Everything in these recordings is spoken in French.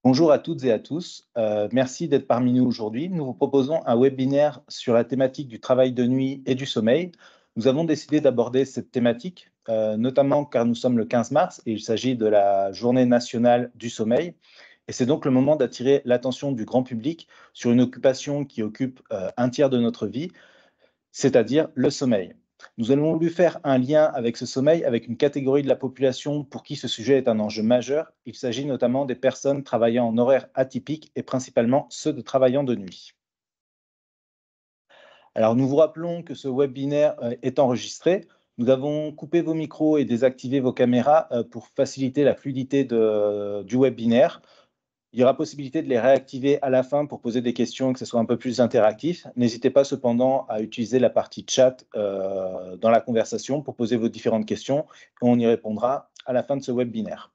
Bonjour à toutes et à tous. Merci d'être parmi nous aujourd'hui. Nous vous proposons un webinaire sur la thématique du travail de nuit et du sommeil. Nous avons décidé d'aborder cette thématique, notamment car nous sommes le 15 mars et il s'agit de la Journée nationale du sommeil. Et c'est donc le moment d'attirer l'attention du grand public sur une occupation qui occupe un tiers de notre vie, c'est-à-dire le sommeil. Nous allons voulu faire un lien avec ce sommeil, avec une catégorie de la population pour qui ce sujet est un enjeu majeur. Il s'agit notamment des personnes travaillant en horaire atypique et principalement ceux de travaillant de nuit. Alors, nous vous rappelons que ce webinaire est enregistré. Nous avons coupé vos micros et désactivé vos caméras pour faciliter la fluidité du webinaire. Il y aura possibilité de les réactiver à la fin pour poser des questions et que ce soit un peu plus interactif. N'hésitez pas cependant à utiliser la partie chat dans la conversation pour poser vos différentes questions et on y répondra à la fin de ce webinaire.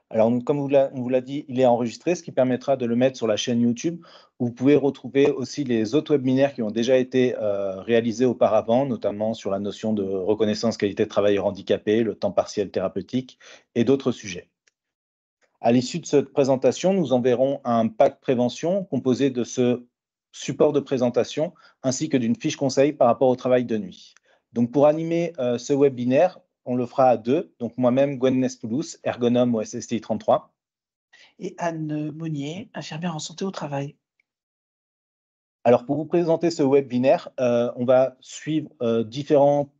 Alors, comme on vous l'a dit, il est enregistré, ce qui permettra de le mettre sur la chaîne YouTube, où vous pouvez retrouver aussi les autres webinaires qui ont déjà été réalisés auparavant, notamment sur la notion de reconnaissance qualité de travailleur handicapé, le temps partiel thérapeutique et d'autres sujets. À l'issue de cette présentation, nous enverrons un pack prévention composé de ce support de présentation ainsi que d'une fiche conseil par rapport au travail de nuit. Donc, pour animer ce webinaire, on le fera à deux. Donc, moi-même, Gwen Nespoulos, ergonome au SSTI 33. Et Anne Monnier, infirmière en santé au travail. Alors, pour vous présenter ce webinaire, on va suivre différentes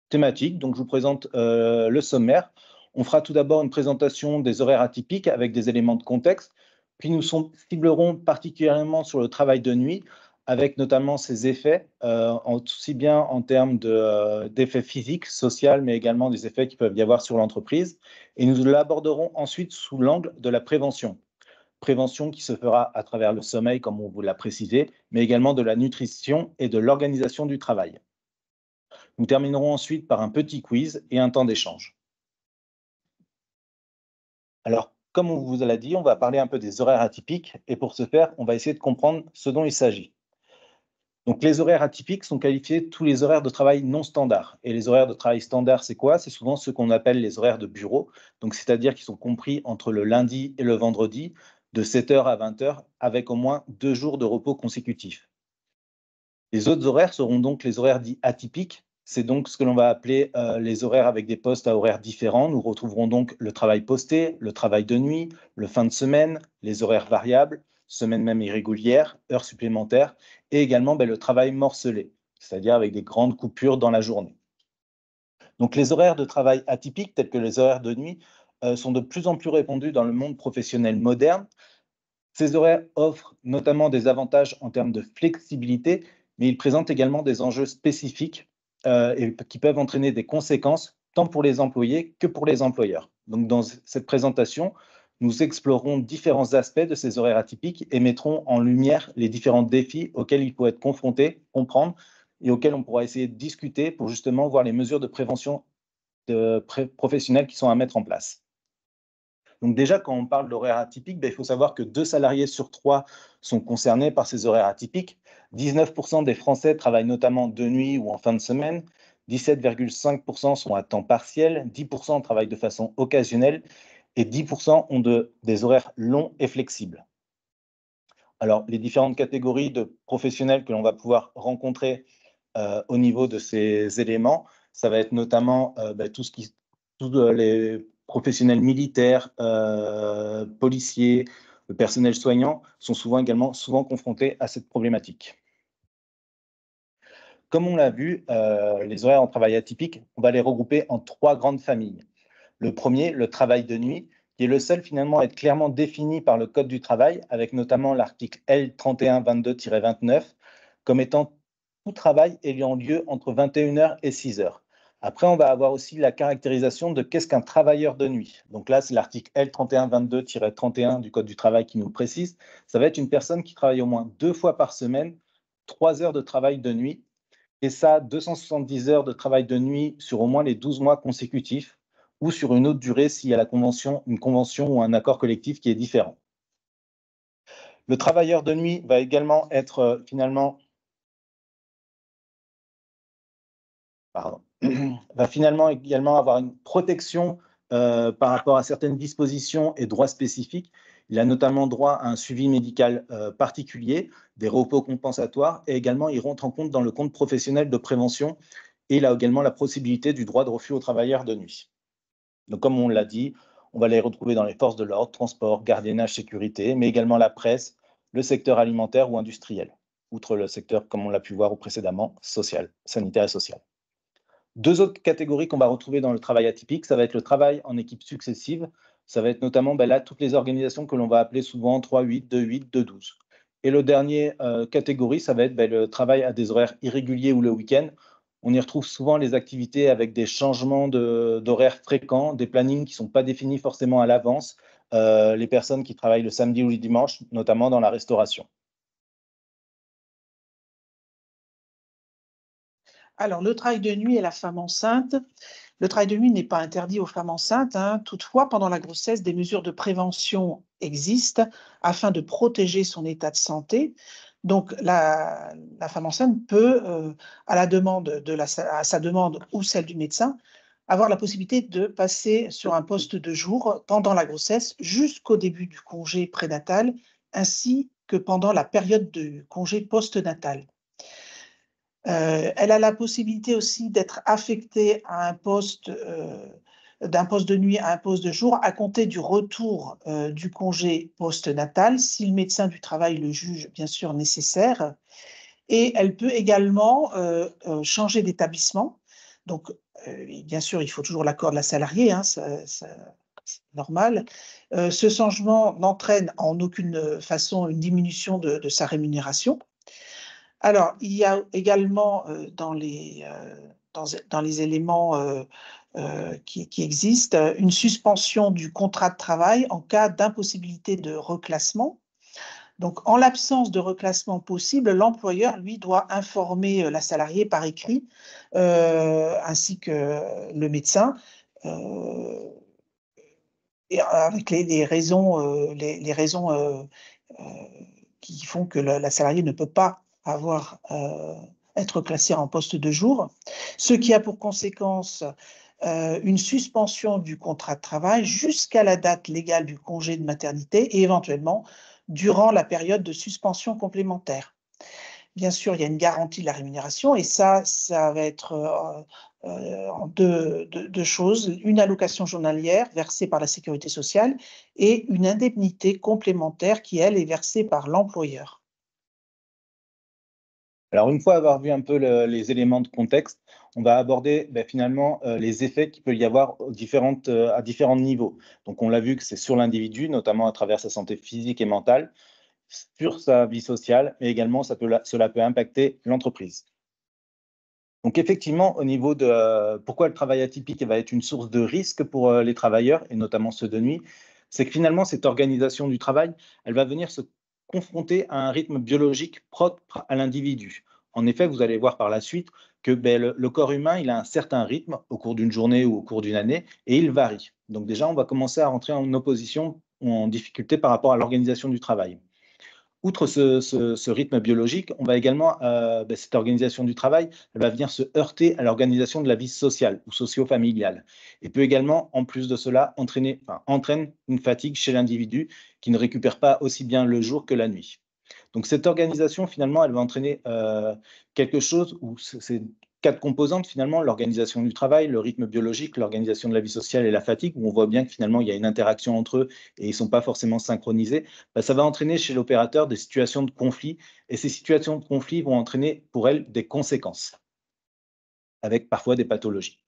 thématiques. Donc, je vous présente le sommaire. On fera tout d'abord une présentation des horaires atypiques avec des éléments de contexte. Puis, nous ciblerons particulièrement sur le travail de nuit, avec notamment ses effets, aussi bien en termes d'effets physiques, sociaux, mais également des effets qui peuvent y avoir sur l'entreprise. Et nous l'aborderons ensuite sous l'angle de la prévention. Prévention qui se fera à travers le sommeil, comme on vous l'a précisé, mais également de la nutrition et de l'organisation du travail. Nous terminerons ensuite par un petit quiz et un temps d'échange. Alors, comme on vous l'a dit, on va parler un peu des horaires atypiques et pour ce faire, on va essayer de comprendre ce dont il s'agit. Donc, les horaires atypiques sont qualifiés de tous les horaires de travail non standards. Et les horaires de travail standards, c'est quoi? C'est souvent ce qu'on appelle les horaires de bureau, donc c'est-à-dire qu'ils sont compris entre le lundi et le vendredi, de 7h à 20h, avec au moins 2 jours de repos consécutifs. Les autres horaires seront donc les horaires dits atypiques. C'est donc ce que l'on va appeler les horaires avec des postes à horaires différents. Nous retrouverons donc le travail posté, le travail de nuit, le fin de semaine, les horaires variables, semaine même irrégulière, heures supplémentaires, et également le travail morcelé, c'est-à-dire avec des grandes coupures dans la journée. Donc les horaires de travail atypiques, tels que les horaires de nuit, sont de plus en plus répandus dans le monde professionnel moderne. Ces horaires offrent notamment des avantages en termes de flexibilité, mais ils présentent également des enjeux spécifiques et qui peuvent entraîner des conséquences tant pour les employés que pour les employeurs. Donc, dans cette présentation, nous explorerons différents aspects de ces horaires atypiques et mettrons en lumière les différents défis auxquels il faut être confronté, comprendre et auxquels on pourra essayer de discuter pour justement voir les mesures de prévention professionnelles qui sont à mettre en place. Donc déjà, quand on parle d'horaires atypiques, il faut savoir que 2 salariés sur 3 sont concernés par ces horaires atypiques. 19% des Français travaillent notamment de nuit ou en fin de semaine. 17,5% sont à temps partiel. 10% travaillent de façon occasionnelle et 10% ont des horaires longs et flexibles. Alors, les différentes catégories de professionnels que l'on va pouvoir rencontrer au niveau de ces éléments, ça va être notamment tous les professionnels militaires, policiers, le personnel soignant sont souvent confrontés à cette problématique. Comme on l'a vu, les horaires en travail atypique, on va les regrouper en 3 grandes familles. Le premier, le travail de nuit, qui est le seul finalement à être clairement défini par le Code du travail, avec notamment l'article L3122-29, comme étant tout travail ayant lieu entre 21h et 6h. Après, on va avoir aussi la caractérisation de qu'est-ce qu'un travailleur de nuit. Donc là, c'est l'article L3122-31 du Code du travail qui nous le précise. Ça va être une personne qui travaille au moins 2 fois par semaine, 3 heures de travail de nuit, et ça, 270 heures de travail de nuit sur au moins les 12 mois consécutifs, ou sur une autre durée s'il y a une convention ou un accord collectif qui est différent. Le travailleur de nuit va également être va finalement également avoir une protection par rapport à certaines dispositions et droits spécifiques. Il a notamment droit à un suivi médical particulier, des repos compensatoires, et également il rentre en compte dans le compte professionnel de prévention, et il a également la possibilité du droit de refus aux travailleurs de nuit. Donc, comme on l'a dit, on va les retrouver dans les forces de l'ordre, transport, gardiennage, sécurité, mais également la presse, le secteur alimentaire ou industriel, outre le secteur, comme on l'a pu voir précédemment, social, sanitaire et social. Deux autres catégories qu'on va retrouver dans le travail atypique, ça va être le travail en équipe successive. Ça va être notamment là toutes les organisations que l'on va appeler souvent 3-8, 2-8, 2-12. Et le dernier catégorie, ça va être le travail à des horaires irréguliers ou le week-end. On y retrouve souvent les activités avec des changements d'horaires fréquents, des plannings qui ne sont pas définis forcément à l'avance, les personnes qui travaillent le samedi ou le dimanche, notamment dans la restauration. Alors, le travail de nuit et la femme enceinte. Le travail de nuit n'est pas interdit aux femmes enceintes, hein. Toutefois, pendant la grossesse, des mesures de prévention existent afin de protéger son état de santé. Donc, la femme enceinte peut, à sa demande ou celle du médecin, avoir la possibilité de passer sur un poste de jour pendant la grossesse jusqu'au début du congé prénatal, ainsi que pendant la période de congé postnatal. Elle a la possibilité aussi d'être affectée à un poste, d'un poste de nuit à un poste de jour à compter du retour, du congé postnatal, si le médecin du travail le juge bien sûr nécessaire, et elle peut également, changer d'établissement. Donc, bien sûr, il faut toujours l'accord de la salariée, hein, c'est normal. Ce changement n'entraîne en aucune façon une diminution de sa rémunération. Alors, il y a également, dans les éléments, qui existent, une suspension du contrat de travail en cas d'impossibilité de reclassement. Donc, en l'absence de reclassement possible, l'employeur, lui, doit informer, la salariée par écrit, ainsi que le médecin, heu et avec les raisons, heu, qui font que la salariée ne peut pas être classée en poste de jour, ce qui a pour conséquence, une suspension du contrat de travail jusqu'à la date légale du congé de maternité et éventuellement durant la période de suspension complémentaire. Bien sûr, il y a une garantie de la rémunération et ça va être, en deux choses, une allocation journalière versée par la sécurité sociale et une indemnité complémentaire qui, elle, est versée par l'employeur. Alors, une fois avoir vu un peu les éléments de contexte, on va aborder finalement les effets qu'il peut y avoir à différents niveaux. Donc, on l'a vu que c'est sur l'individu, notamment à travers sa santé physique et mentale, sur sa vie sociale, mais également cela peut impacter l'entreprise. Donc, effectivement, au niveau de pourquoi le travail atypique va être une source de risque pour les travailleurs, et notamment ceux de nuit, c'est que finalement, cette organisation du travail, elle va venir se confronter à un rythme biologique propre à l'individu. En effet, vous allez voir par la suite que le corps humain, il a un certain rythme au cours d'une journée ou au cours d'une année, et il varie. Donc déjà, on va commencer à rentrer en opposition ou en difficulté par rapport à l'organisation du travail. Outre ce rythme biologique, on va également, cette organisation du travail, elle va venir se heurter à l'organisation de la vie sociale ou socio-familiale et peut également, en plus de cela, entraîne une fatigue chez l'individu qui ne récupère pas aussi bien le jour que la nuit. Donc cette organisation, finalement, elle va entraîner, quelque chose où c'est 4 composantes finalement, l'organisation du travail, le rythme biologique, l'organisation de la vie sociale et la fatigue, où on voit bien que finalement il y a une interaction entre eux et ils ne sont pas forcément synchronisés. Ça va entraîner chez l'opérateur des situations de conflit et ces situations de conflit vont entraîner pour elles des conséquences, avec parfois des pathologies.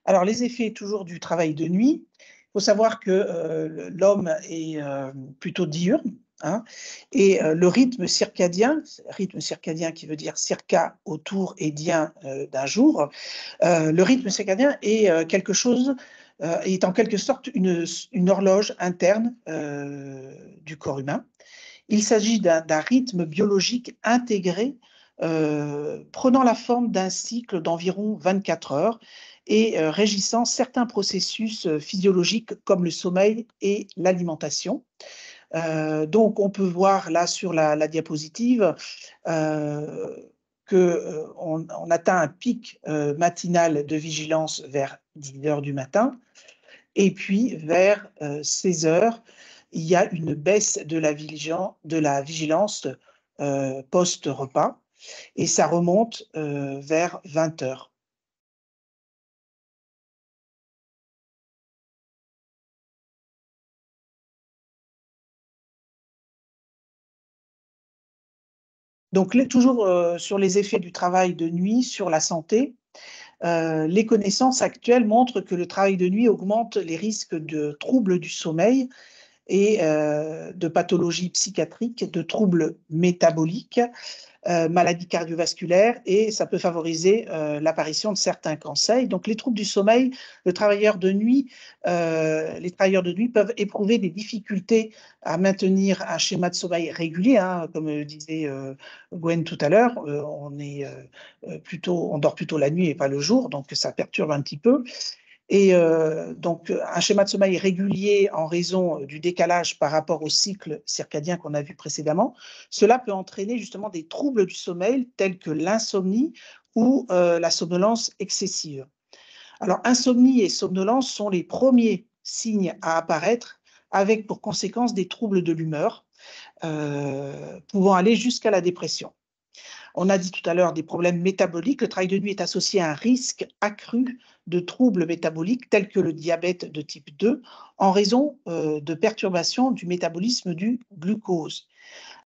Alors les effets toujours du travail de nuit, il faut savoir que, l'homme est, plutôt diurne, hein, et le rythme circadien qui veut dire circa autour et dien, d'un jour, le rythme circadien est, quelque chose, est en quelque sorte une horloge interne, du corps humain. Il s'agit d'un rythme biologique intégré, prenant la forme d'un cycle d'environ 24 heures et régissant certains processus, physiologiques comme le sommeil et l'alimentation. Donc on peut voir là sur la diapositive, qu'on atteint un pic, matinal de vigilance vers 10 heures du matin. Et puis, vers 16 heures, il y a une baisse de la vigilance post-repas, et ça remonte vers 20 heures. Donc, toujours sur les effets du travail de nuit sur la santé, les connaissances actuelles montrent que le travail de nuit augmente les risques de troubles du sommeil et de pathologies psychiatriques, de troubles métaboliques, maladies cardiovasculaires, et ça peut favoriser l'apparition de certains cancers. Donc, les troubles du sommeil, les travailleurs de nuit peuvent éprouver des difficultés à maintenir un schéma de sommeil régulier, hein, comme disait Gwen tout à l'heure. On dort plutôt la nuit et pas le jour, donc ça perturbe un petit peu. Et donc, un schéma de sommeil régulier en raison du décalage par rapport au cycle circadien qu'on a vu précédemment, cela peut entraîner justement des troubles du sommeil tels que l'insomnie ou la somnolence excessive. Alors, insomnie et somnolence sont les premiers signes à apparaître, avec pour conséquence des troubles de l'humeur pouvant aller jusqu'à la dépression. On a dit tout à l'heure des problèmes métaboliques. Le travail de nuit est associé à un risque accru de troubles métaboliques tels que le diabète de type 2 en raison de perturbations du métabolisme du glucose.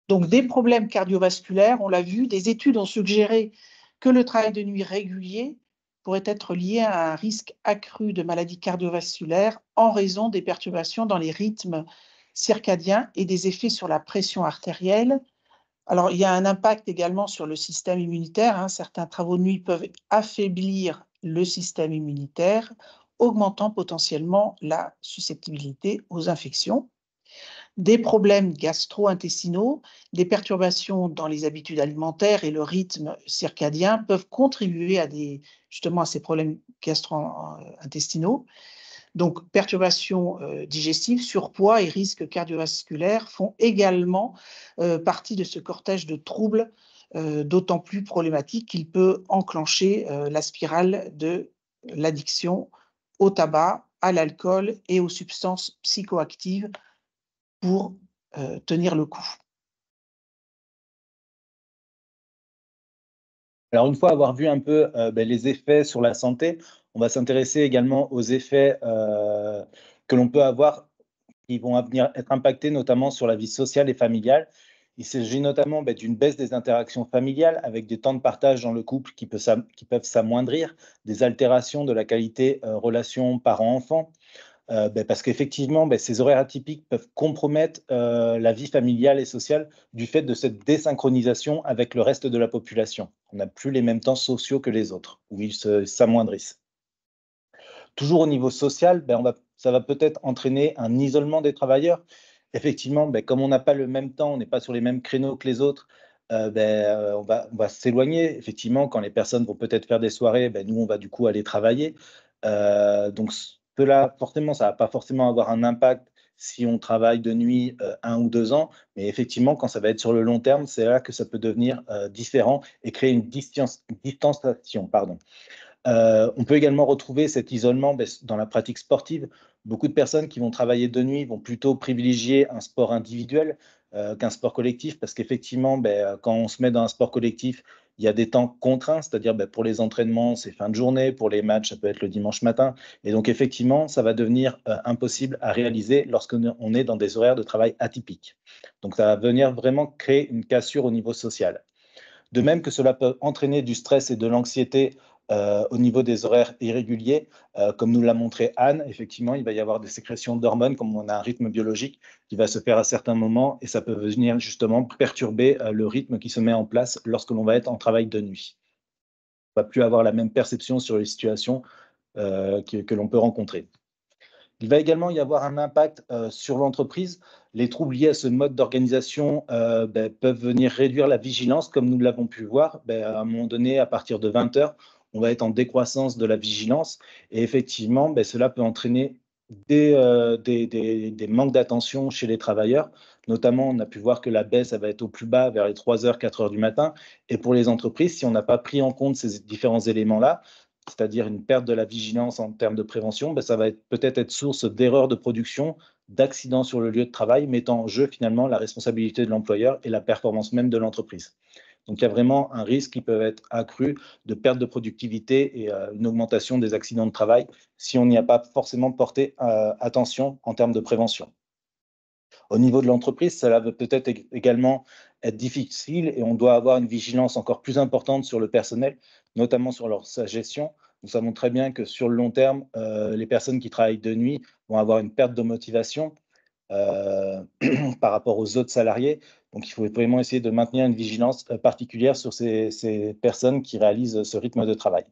Donc, des problèmes cardiovasculaires, on l'a vu, des études ont suggéré que le travail de nuit régulier pourrait être lié à un risque accru de maladies cardiovasculaires en raison des perturbations dans les rythmes circadiens et des effets sur la pression artérielle. Alors, il y a un impact également sur le système immunitaire, hein. Certains travaux de nuit peuvent affaiblir le système immunitaire, augmentant potentiellement la susceptibilité aux infections. Des problèmes gastro-intestinaux, des perturbations dans les habitudes alimentaires et le rythme circadien peuvent contribuer justement à ces problèmes gastro-intestinaux. Donc, perturbations digestives, surpoids et risques cardiovasculaires font également partie de ce cortège de troubles, d'autant plus problématique qu'il peut enclencher la spirale de l'addiction au tabac, à l'alcool et aux substances psychoactives pour tenir le coup. Alors, une fois avoir vu un peu les effets sur la santé, on va s'intéresser également aux effets que l'on peut avoir, qui vont venir être impactés notamment sur la vie sociale et familiale. Il s'agit notamment d'une baisse des interactions familiales avec des temps de partage dans le couple qui peuvent s'amoindrir, des altérations de la qualité relation parent-enfant, parce qu'effectivement, ces horaires atypiques peuvent compromettre la vie familiale et sociale du fait de cette désynchronisation avec le reste de la population. On n'a plus les mêmes temps sociaux que les autres, où ils s'amoindrissent. Toujours au niveau social, ça va peut-être entraîner un isolement des travailleurs. Effectivement, comme on n'a pas le même temps, on n'est pas sur les mêmes créneaux que les autres, on va s'éloigner. Effectivement, quand les personnes vont peut-être faire des soirées, nous, on va du coup aller travailler. Donc cela, forcément, ça ne va pas forcément avoir un impact si on travaille de nuit 1 ou 2 ans, mais effectivement, quand ça va être sur le long terme, c'est là que ça peut devenir différent et créer une distanciation, pardon. On peut également retrouver cet isolement dans la pratique sportive. Beaucoup de personnes qui vont travailler de nuit vont plutôt privilégier un sport individuel qu'un sport collectif, parce qu'effectivement, quand on se met dans un sport collectif, il y a des temps contraints, c'est-à-dire pour les entraînements, c'est fin de journée, pour les matchs, ça peut être le dimanche matin. Et donc, effectivement, ça va devenir impossible à réaliser lorsqu'on est dans des horaires de travail atypiques. Donc, ça va venir vraiment créer une cassure au niveau social. De même que cela peut entraîner du stress et de l'anxiété au niveau des horaires irréguliers, comme nous l'a montré Anne. Effectivement, il va y avoir des sécrétions d'hormones, comme on a un rythme biologique qui va se faire à certains moments, et ça peut venir justement perturber le rythme qui se met en place lorsque l'on va être en travail de nuit. On ne va plus avoir la même perception sur les situations que l'on peut rencontrer. Il va également y avoir un impact sur l'entreprise. Les troubles liés à ce mode d'organisation peuvent venir réduire la vigilance, comme nous l'avons pu voir. À un moment donné, à partir de 20 heures, on va être en décroissance de la vigilance. Et effectivement, cela peut entraîner des manques d'attention chez les travailleurs. Notamment, on a pu voir que la baisse elle va être au plus bas vers les 3 heures, 4 heures du matin. Et pour les entreprises, si on n'a pas pris en compte ces différents éléments-là, c'est-à-dire une perte de la vigilance en termes de prévention, ben, ça va peut-être être source d'erreurs de production, d'accidents sur le lieu de travail, mettant en jeu finalement la responsabilité de l'employeur et la performance même de l'entreprise. Donc il y a vraiment un risque qui peut être accru de perte de productivité et une augmentation des accidents de travail si on n'y a pas forcément porté attention en termes de prévention. Au niveau de l'entreprise, cela va peut-être également être difficile et on doit avoir une vigilance encore plus importante sur le personnel, notamment sur sa gestion. Nous savons très bien que sur le long terme, les personnes qui travaillent de nuit vont avoir une perte de motivation euh, par rapport aux autres salariés. Donc, il faut vraiment essayer de maintenir une vigilance particulière sur ces personnes qui réalisent ce rythme de travail.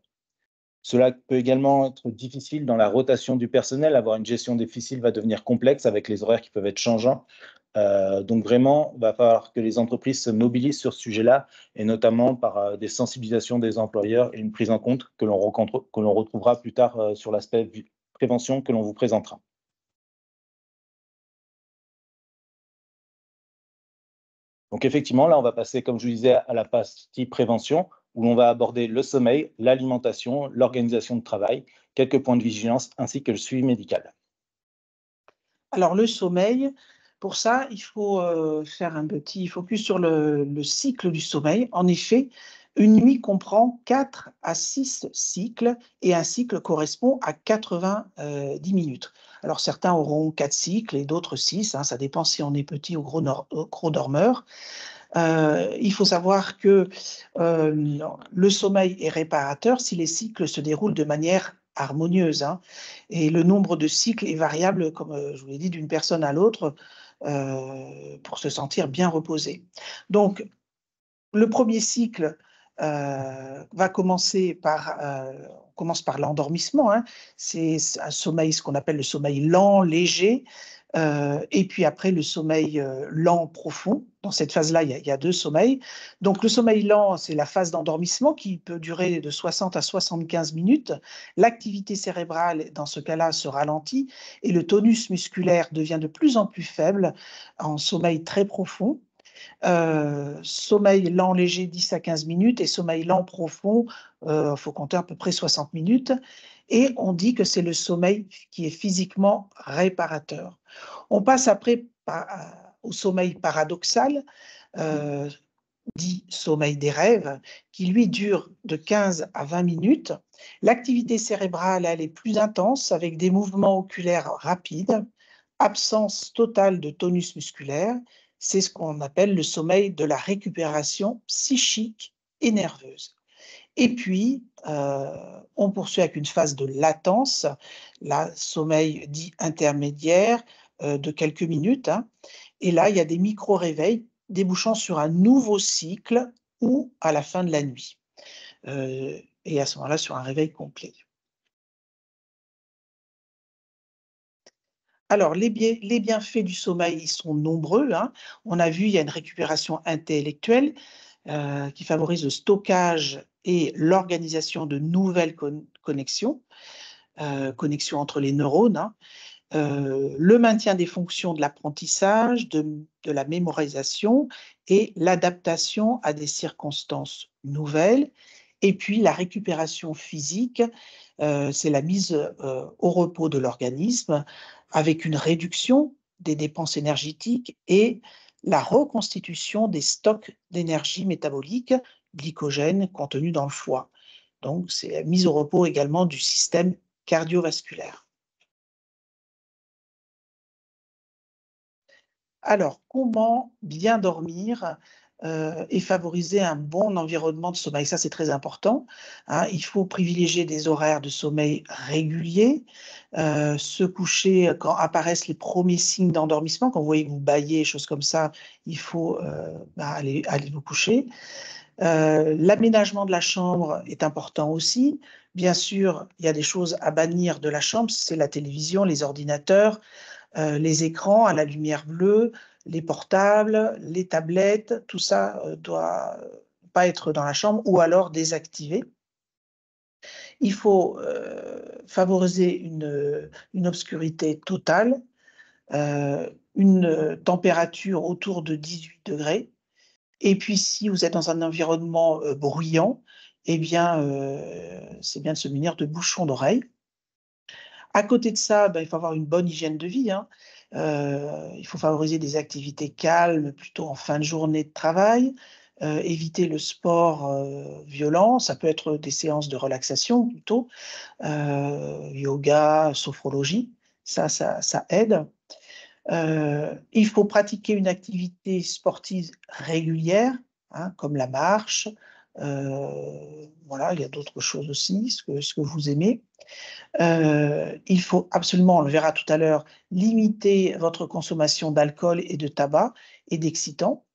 Cela peut également être difficile dans la rotation du personnel. Avoir une gestion difficile va devenir complexe avec les horaires qui peuvent être changeants. Donc vraiment, il va falloir que les entreprises se mobilisent sur ce sujet-là, et notamment par des sensibilisations des employeurs et une prise en compte que l'on retrouvera plus tard sur l'aspect prévention que l'on vous présentera. Donc effectivement, là, on va passer, comme je vous disais, à la partie prévention, où l'on va aborder le sommeil, l'alimentation, l'organisation de travail, quelques points de vigilance, ainsi que le suivi médical. Alors le sommeil, pour ça, il faut faire un petit focus sur le cycle du sommeil. En effet, une nuit comprend 4 à 6 cycles et un cycle correspond à 90 minutes. Alors certains auront 4 cycles et d'autres 6, hein, ça dépend si on est petit ou gros dormeur. Il faut savoir que le sommeil est réparateur si les cycles se déroulent de manière harmonieuse, hein, et le nombre de cycles est variable, comme je vous l'ai dit, d'une personne à l'autre, pour se sentir bien reposé. Donc, le premier cycle va commencer par, on commence par l'endormissement, hein. C'est un sommeil, ce qu'on appelle le sommeil lent, léger, et puis après le sommeil lent, profond. Dans cette phase-là, il y a deux sommeils. Donc le sommeil lent, c'est la phase d'endormissement qui peut durer de 60 à 75 minutes. L'activité cérébrale, dans ce cas-là, se ralentit et le tonus musculaire devient de plus en plus faible en sommeil très profond. Sommeil lent léger 10 à 15 minutes et sommeil lent profond, faut compter à peu près 60 minutes, et on dit que c'est le sommeil qui est physiquement réparateur. On passe après au sommeil paradoxal, heu, dit sommeil des rêves, qui lui dure de 15 à 20 minutes. L'activité cérébrale, elle est plus intense avec des mouvements oculaires rapides, absence totale de tonus musculaire. C'est ce qu'on appelle le sommeil de la récupération psychique et nerveuse. Et puis, on poursuit avec une phase de latence, là, sommeil dit intermédiaire, de quelques minutes, hein. Et là, il y a des micro-réveils débouchant sur un nouveau cycle ou à la fin de la nuit. Et à ce moment-là, sur un réveil complet. Alors, les bienfaits du sommeil, ils sont nombreux, hein. On a vu, il y a une récupération intellectuelle qui favorise le stockage et l'organisation de nouvelles connexions, connexions entre les neurones, hein. Le maintien des fonctions de l'apprentissage, de la mémorisation et l'adaptation à des circonstances nouvelles. Et puis la récupération physique, c'est la mise au repos de l'organisme avec une réduction des dépenses énergétiques et la reconstitution des stocks d'énergie métabolique, glycogène contenu dans le foie. Donc, c'est la mise au repos également du système cardiovasculaire. Alors, comment bien dormir, et favoriser un bon environnement de sommeil? Ça, c'est très important, hein. Il faut privilégier des horaires de sommeil réguliers, se coucher quand apparaissent les premiers signes d'endormissement. Quand vous voyez que vous bâillez, choses comme ça, il faut, aller vous coucher. L'aménagement de la chambre est important aussi. Bien sûr, il y a des choses à bannir de la chambre, c'est la télévision, les ordinateurs, les écrans à la lumière bleue, les portables, les tablettes, tout ça, doit pas être dans la chambre ou alors désactivé. Il faut, favoriser une obscurité totale, une température autour de 18 degrés. Et puis si vous êtes dans un environnement, bruyant, eh bien, c'est bien de se munir de bouchons d'oreille. À côté de ça, il faut avoir une bonne hygiène de vie, hein. Il faut favoriser des activités calmes, plutôt en fin de journée de travail, éviter le sport, violent. Ça peut être des séances de relaxation plutôt, yoga, sophrologie, ça aide. Il faut pratiquer une activité sportive régulière, hein, comme la marche, voilà, il y a d'autres choses aussi, ce que vous aimez. Il faut absolument, on le verra tout à l'heure, limiter votre consommation d'alcool et de tabac et d'excitants.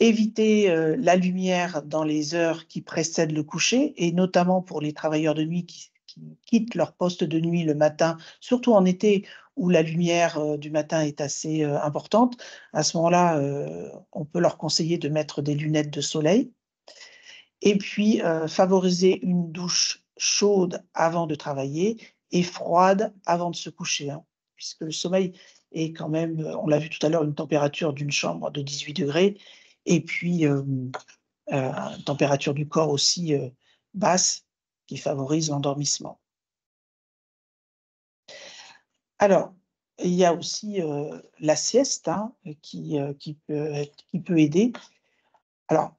Éviter, la lumière dans les heures qui précèdent le coucher et notamment pour les travailleurs de nuit qui quittent leur poste de nuit le matin, surtout en été où la lumière, du matin est assez, importante. À ce moment-là, on peut leur conseiller de mettre des lunettes de soleil et puis, favoriser une douche chaude avant de travailler et froide avant de se coucher, hein, puisque le sommeil est quand même, on l'a vu tout à l'heure, une température d'une chambre de 18 degrés et puis, une température du corps aussi, basse qui favorise l'endormissement. Alors, il y a aussi, la sieste, hein, qui peut aider. Alors,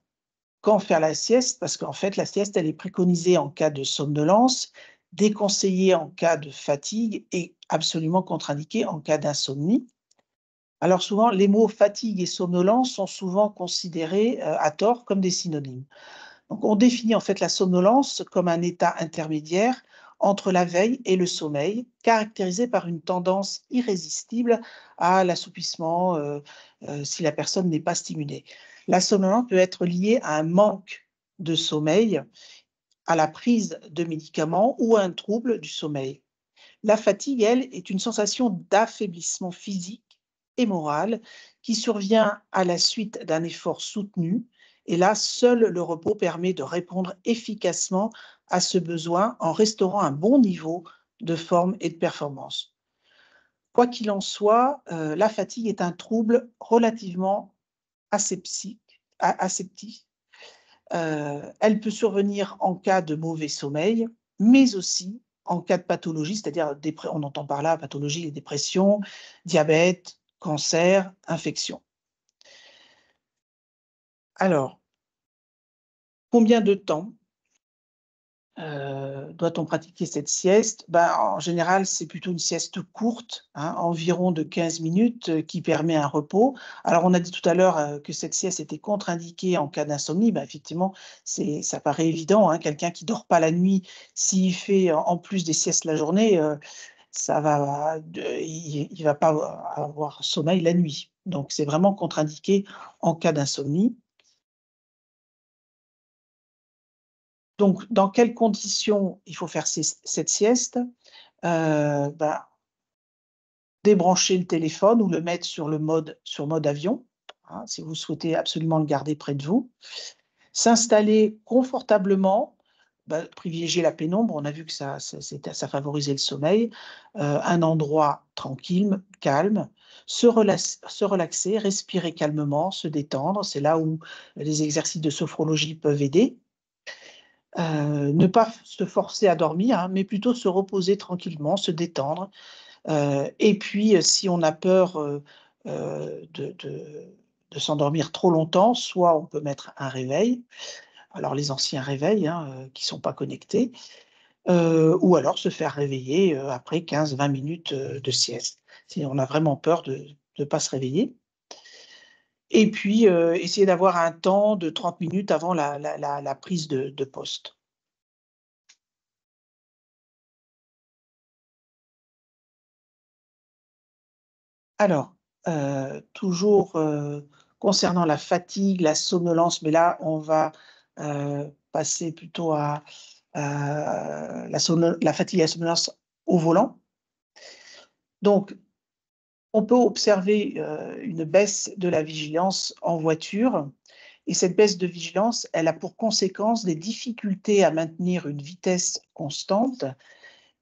quand faire la sieste? Parce qu'en fait, la sieste, elle est préconisée en cas de somnolence, déconseillée en cas de fatigue et absolument contre-indiquée en cas d'insomnie. Alors souvent, les mots fatigue et somnolence sont souvent considérés, à tort comme des synonymes. Donc on définit en fait la somnolence comme un état intermédiaire entre la veille et le sommeil, caractérisé par une tendance irrésistible à l'assoupissement, si la personne n'est pas stimulée. La somnolence peut être liée à un manque de sommeil, à la prise de médicaments ou à un trouble du sommeil. La fatigue, elle, est une sensation d'affaiblissement physique et moral qui survient à la suite d'un effort soutenu. Et là, seul le repos permet de répondre efficacement à ce besoin en restaurant un bon niveau de forme et de performance. Quoi qu'il en soit, la fatigue est un trouble relativement aseptique. Elle peut survenir en cas de mauvais sommeil, mais aussi en cas de pathologie, c'est-à-dire on entend par là pathologie, les dépressions, diabète, cancer, infection. Alors, combien de temps doit-on pratiquer cette sieste? En général, c'est plutôt une sieste courte, hein, environ de 15 minutes, qui permet un repos. Alors, on a dit tout à l'heure, que cette sieste était contre-indiquée en cas d'insomnie. Effectivement, ça paraît évident, hein, quelqu'un qui dort pas la nuit, s'il fait en plus des siestes la journée, ça va de il va pas avoir sommeil la nuit. Donc c'est vraiment contre-indiqué en cas d'insomnie. Donc dans quelles conditions il faut faire cette sieste? Heu, bah, Débrancher le téléphone ou le mettre sur mode avion, hein, si vous souhaitez absolument le garder près de vous. S'installer confortablement, privilégier la pénombre, on a vu que ça favorisait le sommeil, un endroit tranquille, calme, se relaxer, respirer calmement, se détendre, c'est là où les exercices de sophrologie peuvent aider. Ne pas se forcer à dormir, hein, mais plutôt se reposer tranquillement, se détendre, et puis, si on a peur, de s'endormir trop longtemps, soit on peut mettre un réveil, alors les anciens réveils, hein, qui sont pas connectés, ou alors se faire réveiller, après 15-20 minutes, de sieste, si on a vraiment peur de ne pas se réveiller et puis, essayer d'avoir un temps de 30 minutes avant la prise de poste. Alors, toujours, concernant la fatigue, la somnolence, mais là, on va, passer plutôt à la fatigue et la somnolence au volant. Donc, on peut observer, une baisse de la vigilance en voiture et cette baisse de vigilance, elle a pour conséquence des difficultés à maintenir une vitesse constante.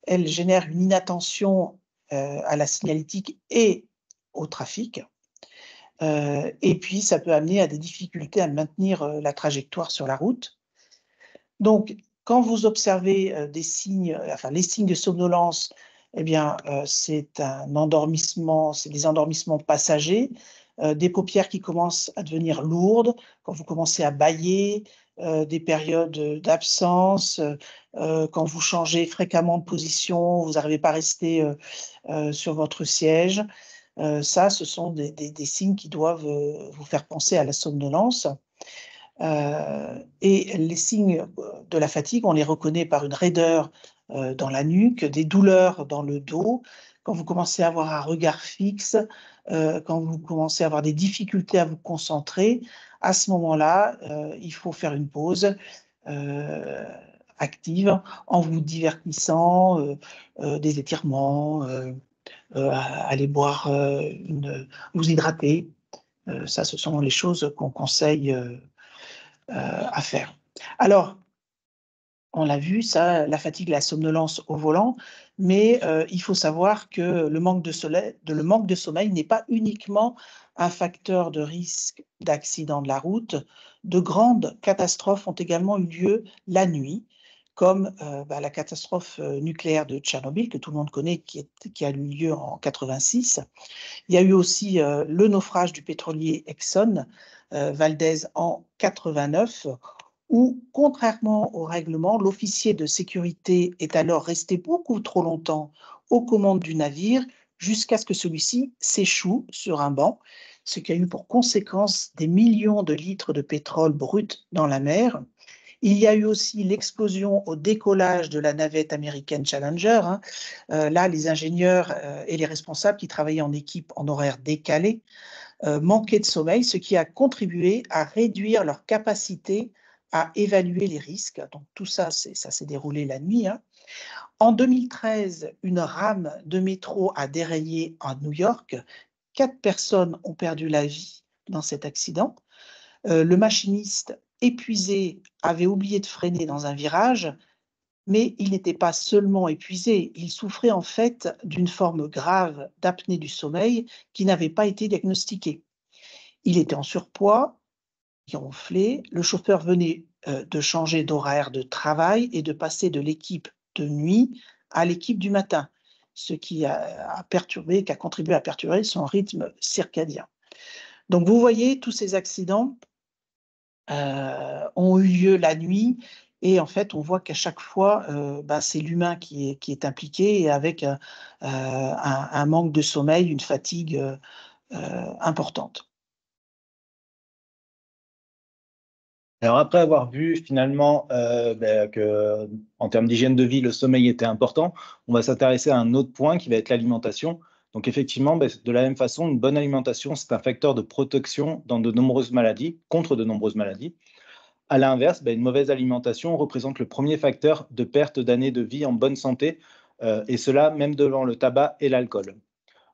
Elle génère une inattention, à la signalétique et au trafic. Et puis ça peut amener à des difficultés à maintenir, la trajectoire sur la route. Donc, quand vous observez des signes, enfin les signes de somnolence, eh bien, c'est un endormissement, c'est des endormissements passagers, des paupières qui commencent à devenir lourdes, quand vous commencez à bâiller, des périodes d'absence, quand vous changez fréquemment de position, vous n'arrivez pas à rester sur votre siège. Ça, ce sont des signes qui doivent vous faire penser à la somnolence. Et les signes de la fatigue, on les reconnaît par une raideur dans la nuque, des douleurs dans le dos, quand vous commencez à avoir un regard fixe, quand vous commencez à avoir des difficultés à vous concentrer, à ce moment-là, il faut faire une pause active en vous divertissant, des étirements, aller boire, vous hydrater. Ça, ce sont les choses qu'on conseille à faire. Alors, on l'a vu, ça, la fatigue, la somnolence au volant, mais il faut savoir que le manque de sommeil n'est pas uniquement un facteur de risque d'accident de la route. De grandes catastrophes ont également eu lieu la nuit, comme la catastrophe nucléaire de Tchernobyl, que tout le monde connaît, qui a eu lieu en 86. Il y a eu aussi le naufrage du pétrolier Exxon Valdez en 89, où, contrairement au règlement, l'officier de sécurité est alors resté beaucoup trop longtemps aux commandes du navire jusqu'à ce que celui-ci s'échoue sur un banc, ce qui a eu pour conséquence des millions de litres de pétrole brut dans la mer. Il y a eu aussi l'explosion au décollage de la navette américaine Challenger. Là, les ingénieurs et les responsables qui travaillaient en équipe en horaire décalé manquaient de sommeil, ce qui a contribué à réduire leur capacité à évaluer les risques. Donc tout ça, ça s'est déroulé la nuit. En 2013, une rame de métro a dérayé à New York. 4 personnes ont perdu la vie dans cet accident. Le machiniste épuisé avait oublié de freiner dans un virage, mais il n'était pas seulement épuisé, il souffrait en fait d'une forme grave d'apnée du sommeil qui n'avait pas été diagnostiquée. Il était en surpoids, il ronflait, le chauffeur venait de changer d'horaire de travail et de passer de l'équipe de nuit à l'équipe du matin, ce qui a contribué à perturber son rythme circadien. Donc vous voyez, tous ces accidents ont eu lieu la nuit et en fait, on voit qu'à chaque fois, c'est l'humain qui est impliqué et avec un manque de sommeil, une fatigue importante. Alors après avoir vu finalement que en termes d'hygiène de vie, le sommeil était important, on va s'intéresser à un autre point qui va être l'alimentation. Donc effectivement, de la même façon, une bonne alimentation, c'est un facteur de protection dans de nombreuses maladies, contre de nombreuses maladies. À l'inverse, une mauvaise alimentation représente le premier facteur de perte d'années de vie en bonne santé, et cela même devant le tabac et l'alcool.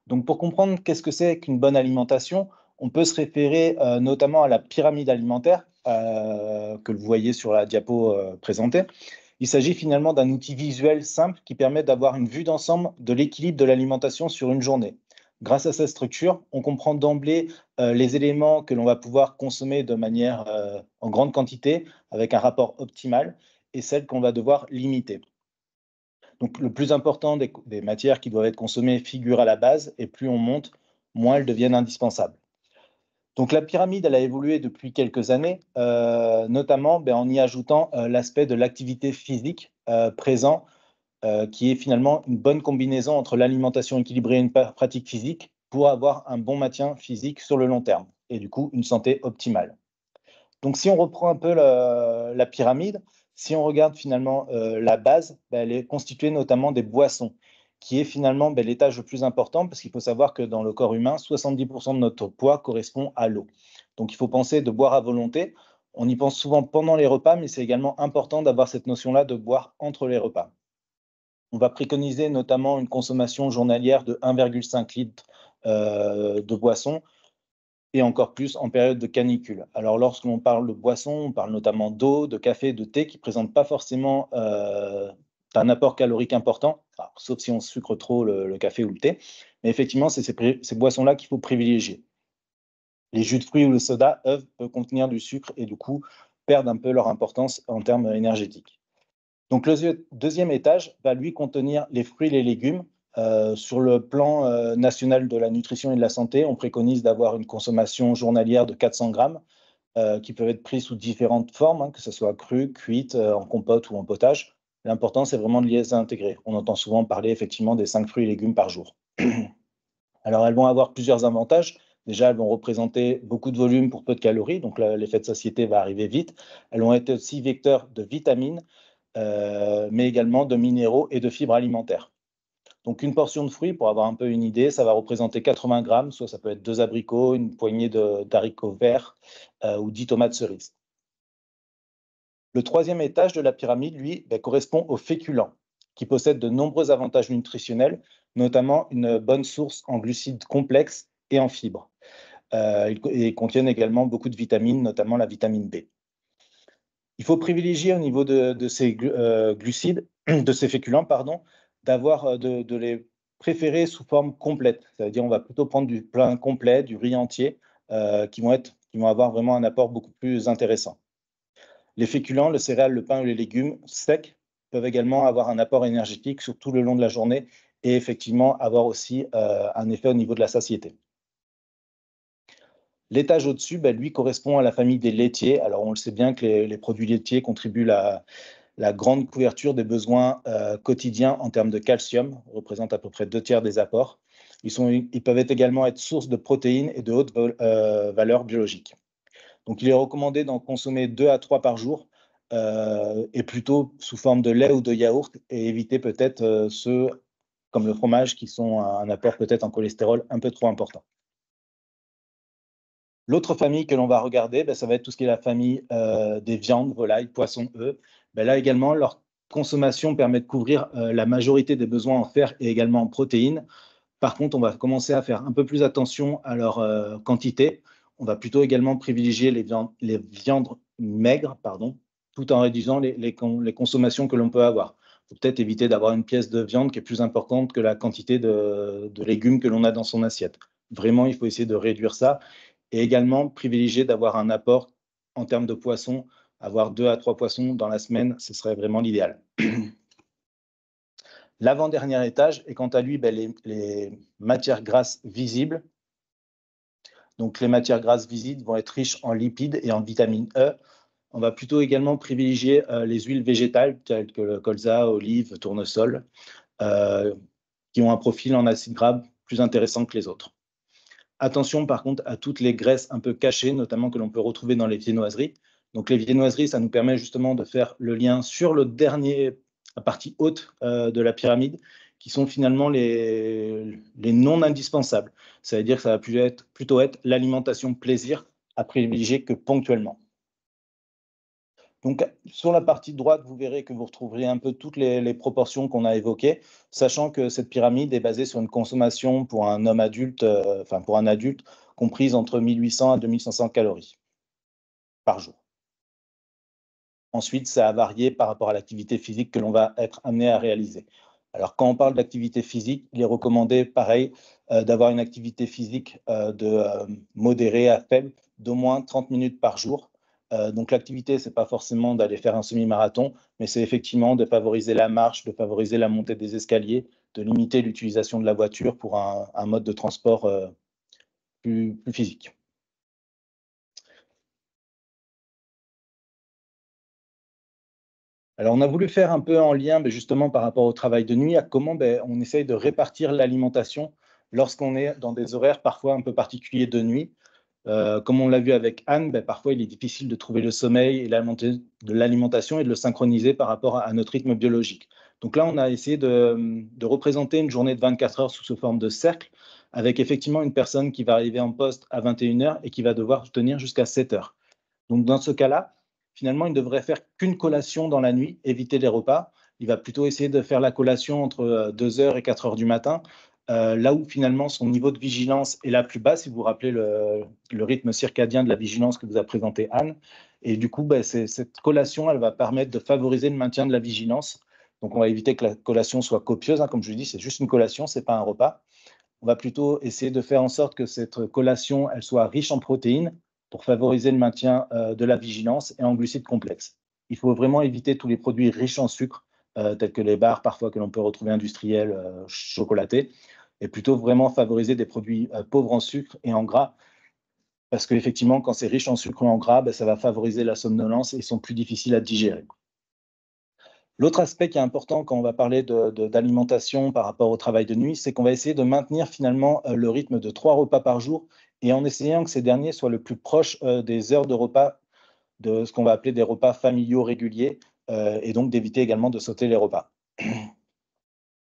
Donc pour comprendre qu'est-ce que c'est qu'une bonne alimentation, on peut se référer notamment à la pyramide alimentaire que vous voyez sur la diapo présentée. Il s'agit finalement d'un outil visuel simple qui permet d'avoir une vue d'ensemble de l'équilibre de l'alimentation sur une journée. Grâce à cette structure, on comprend d'emblée les éléments que l'on va pouvoir consommer de manière en grande quantité, avec un rapport optimal, et celles qu'on va devoir limiter. Donc, le plus important des matières qui doivent être consommées figure à la base, et plus on monte, moins elles deviennent indispensables. Donc, la pyramide, elle a évolué depuis quelques années, notamment en y ajoutant l'aspect de l'activité physique présent, qui est finalement une bonne combinaison entre l'alimentation équilibrée et une pratique physique pour avoir un bon maintien physique sur le long terme, et du coup, une santé optimale. Donc, si on reprend un peu la pyramide, si on regarde finalement la base, elle est constituée notamment des boissons, qui est finalement l'étage le plus important, parce qu'il faut savoir que dans le corps humain, 70% de notre poids correspond à l'eau. Donc, il faut penser de boire à volonté. On y pense souvent pendant les repas, mais c'est également important d'avoir cette notion-là de boire entre les repas. On va préconiser notamment une consommation journalière de 1,5 litre de boissons, et encore plus en période de canicule. Alors, lorsque l'on parle de boissons, on parle notamment d'eau, de café, de thé, qui ne présentent pas forcément un apport calorique important, sauf si on sucre trop le café ou le thé. Mais effectivement, c'est ces boissons-là qu'il faut privilégier. Les jus de fruits ou le soda, eux, peuvent contenir du sucre et du coup perdent un peu leur importance en termes énergétiques. Donc, le deuxième étage va lui contenir les fruits et les légumes. Sur le plan national de la nutrition et de la santé, on préconise d'avoir une consommation journalière de 400 grammes qui peuvent être pris sous différentes formes, hein, que ce soit crues, cuites, en compote ou en potage. L'important, c'est vraiment de les intégrer. On entend souvent parler effectivement des 5 fruits et légumes par jour. Alors, elles vont avoir plusieurs avantages. Déjà, elles vont représenter beaucoup de volume pour peu de calories, donc l'effet de satiété va arriver vite. Elles vont être aussi vecteurs de vitamines, mais également de minéraux et de fibres alimentaires. Donc, une portion de fruits, pour avoir un peu une idée, ça va représenter 80 grammes, soit ça peut être 2 abricots, une poignée d'haricots verts ou 10 tomates cerises. Le troisième étage de la pyramide, lui, correspond aux féculents, qui possèdent de nombreux avantages nutritionnels, notamment une bonne source en glucides complexes et en fibres. Ils contiennent également beaucoup de vitamines, notamment la vitamine B. Il faut privilégier au niveau de ces glucides, de ces féculents, pardon, de les préférer sous forme complète. Ça veut dire on va plutôt prendre du pain complet, du riz entier, qui vont avoir vraiment un apport beaucoup plus intéressant. Les féculents, le céréal, le pain et les légumes secs peuvent également avoir un apport énergétique sur tout le long de la journée et effectivement avoir aussi un effet au niveau de la satiété. L'étage au-dessus, lui, correspond à la famille des laitiers. Alors, on le sait bien que les produits laitiers contribuent à la grande couverture des besoins quotidiens en termes de calcium, représentent à peu près 2 tiers des apports. Ils peuvent également être source de protéines et de hautes valeurs biologiques. Donc, il est recommandé d'en consommer 2 à 3 par jour et plutôt sous forme de lait ou de yaourt et éviter peut-être ceux comme le fromage qui sont un apport peut-être en cholestérol un peu trop important. L'autre famille que l'on va regarder, ça va être tout ce qui est la famille des viandes, volailles, poissons, œufs. Là également, leur consommation permet de couvrir la majorité des besoins en fer et également en protéines. Par contre, on va commencer à faire un peu plus attention à leur quantité. On va plutôt également privilégier les viandes maigres, pardon, tout en réduisant les consommations que l'on peut avoir. Il faut peut-être éviter d'avoir une pièce de viande qui est plus importante que la quantité de légumes que l'on a dans son assiette. Vraiment, il faut essayer de réduire ça et également privilégier d'avoir un apport en termes de poissons. Avoir 2 à 3 poissons dans la semaine, ce serait vraiment l'idéal. L'avant-dernier étage est quant à lui les matières grasses visibles. Donc, les matières grasses visibles vont être riches en lipides et en vitamine E. On va plutôt également privilégier les huiles végétales telles que le colza, olive, tournesol, qui ont un profil en acides gras plus intéressant que les autres. Attention par contre à toutes les graisses un peu cachées, notamment que l'on peut retrouver dans les viennoiseries. Donc les viennoiseries, ça nous permet justement de faire le lien sur la partie haute de la pyramide, qui sont finalement les non indispensables. Ça veut dire que ça va plutôt être l'alimentation plaisir à privilégier que ponctuellement. Donc, sur la partie droite, vous verrez que vous retrouverez un peu toutes les proportions qu'on a évoquées, sachant que cette pyramide est basée sur une consommation pour un homme adulte, pour un adulte, comprise entre 1800 à 2500 calories par jour. Ensuite, ça a varié par rapport à l'activité physique que l'on va être amené à réaliser. Alors, quand on parle d'activité physique, il est recommandé, pareil, d'avoir une activité physique modérée à faible d'au moins 30 minutes par jour. Donc, l'activité, ce n'est pas forcément d'aller faire un semi-marathon, mais c'est effectivement de favoriser la marche, de favoriser la montée des escaliers, de limiter l'utilisation de la voiture pour un mode de transport plus physique. Alors, on a voulu faire un peu en lien justement par rapport au travail de nuit, à comment on essaye de répartir l'alimentation lorsqu'on est dans des horaires parfois un peu particuliers de nuit. Comme on l'a vu avec Anne, parfois il est difficile de trouver le sommeil et de l'alimentation et de le synchroniser par rapport à notre rythme biologique. Donc là, on a essayé de représenter une journée de 24 heures sous forme de cercle, avec effectivement une personne qui va arriver en poste à 21 heures et qui va devoir tenir jusqu'à 7 heures. Donc dans ce cas-là, finalement, il ne devrait faire qu'une collation dans la nuit, éviter les repas. Il va plutôt essayer de faire la collation entre 2 heures et 4 heures du matin, là où finalement son niveau de vigilance est la plus bas, si vous vous rappelez le rythme circadien de la vigilance que vous a présenté Anne. Et du coup, cette collation, elle va permettre de favoriser le maintien de la vigilance. Donc, on va éviter que la collation soit copieuse. Comme je vous dis, c'est juste une collation, ce n'est pas un repas. On va plutôt essayer de faire en sorte que cette collation, elle soit riche en protéines, pour favoriser le maintien de la vigilance et en glucides complexes. Il faut vraiment éviter tous les produits riches en sucre, tels que les barres parfois que l'on peut retrouver industriels, chocolatés, et plutôt vraiment favoriser des produits pauvres en sucre et en gras, parce qu'effectivement, quand c'est riche en sucre et en gras, ça va favoriser la somnolence et ils sont plus difficiles à digérer. L'autre aspect qui est important quand on va parler d'alimentation par rapport au travail de nuit, c'est qu'on va essayer de maintenir finalement le rythme de 3 repas par jour et en essayant que ces derniers soient le plus proches des heures de repas, de ce qu'on va appeler des repas familiaux réguliers, et donc d'éviter également de sauter les repas.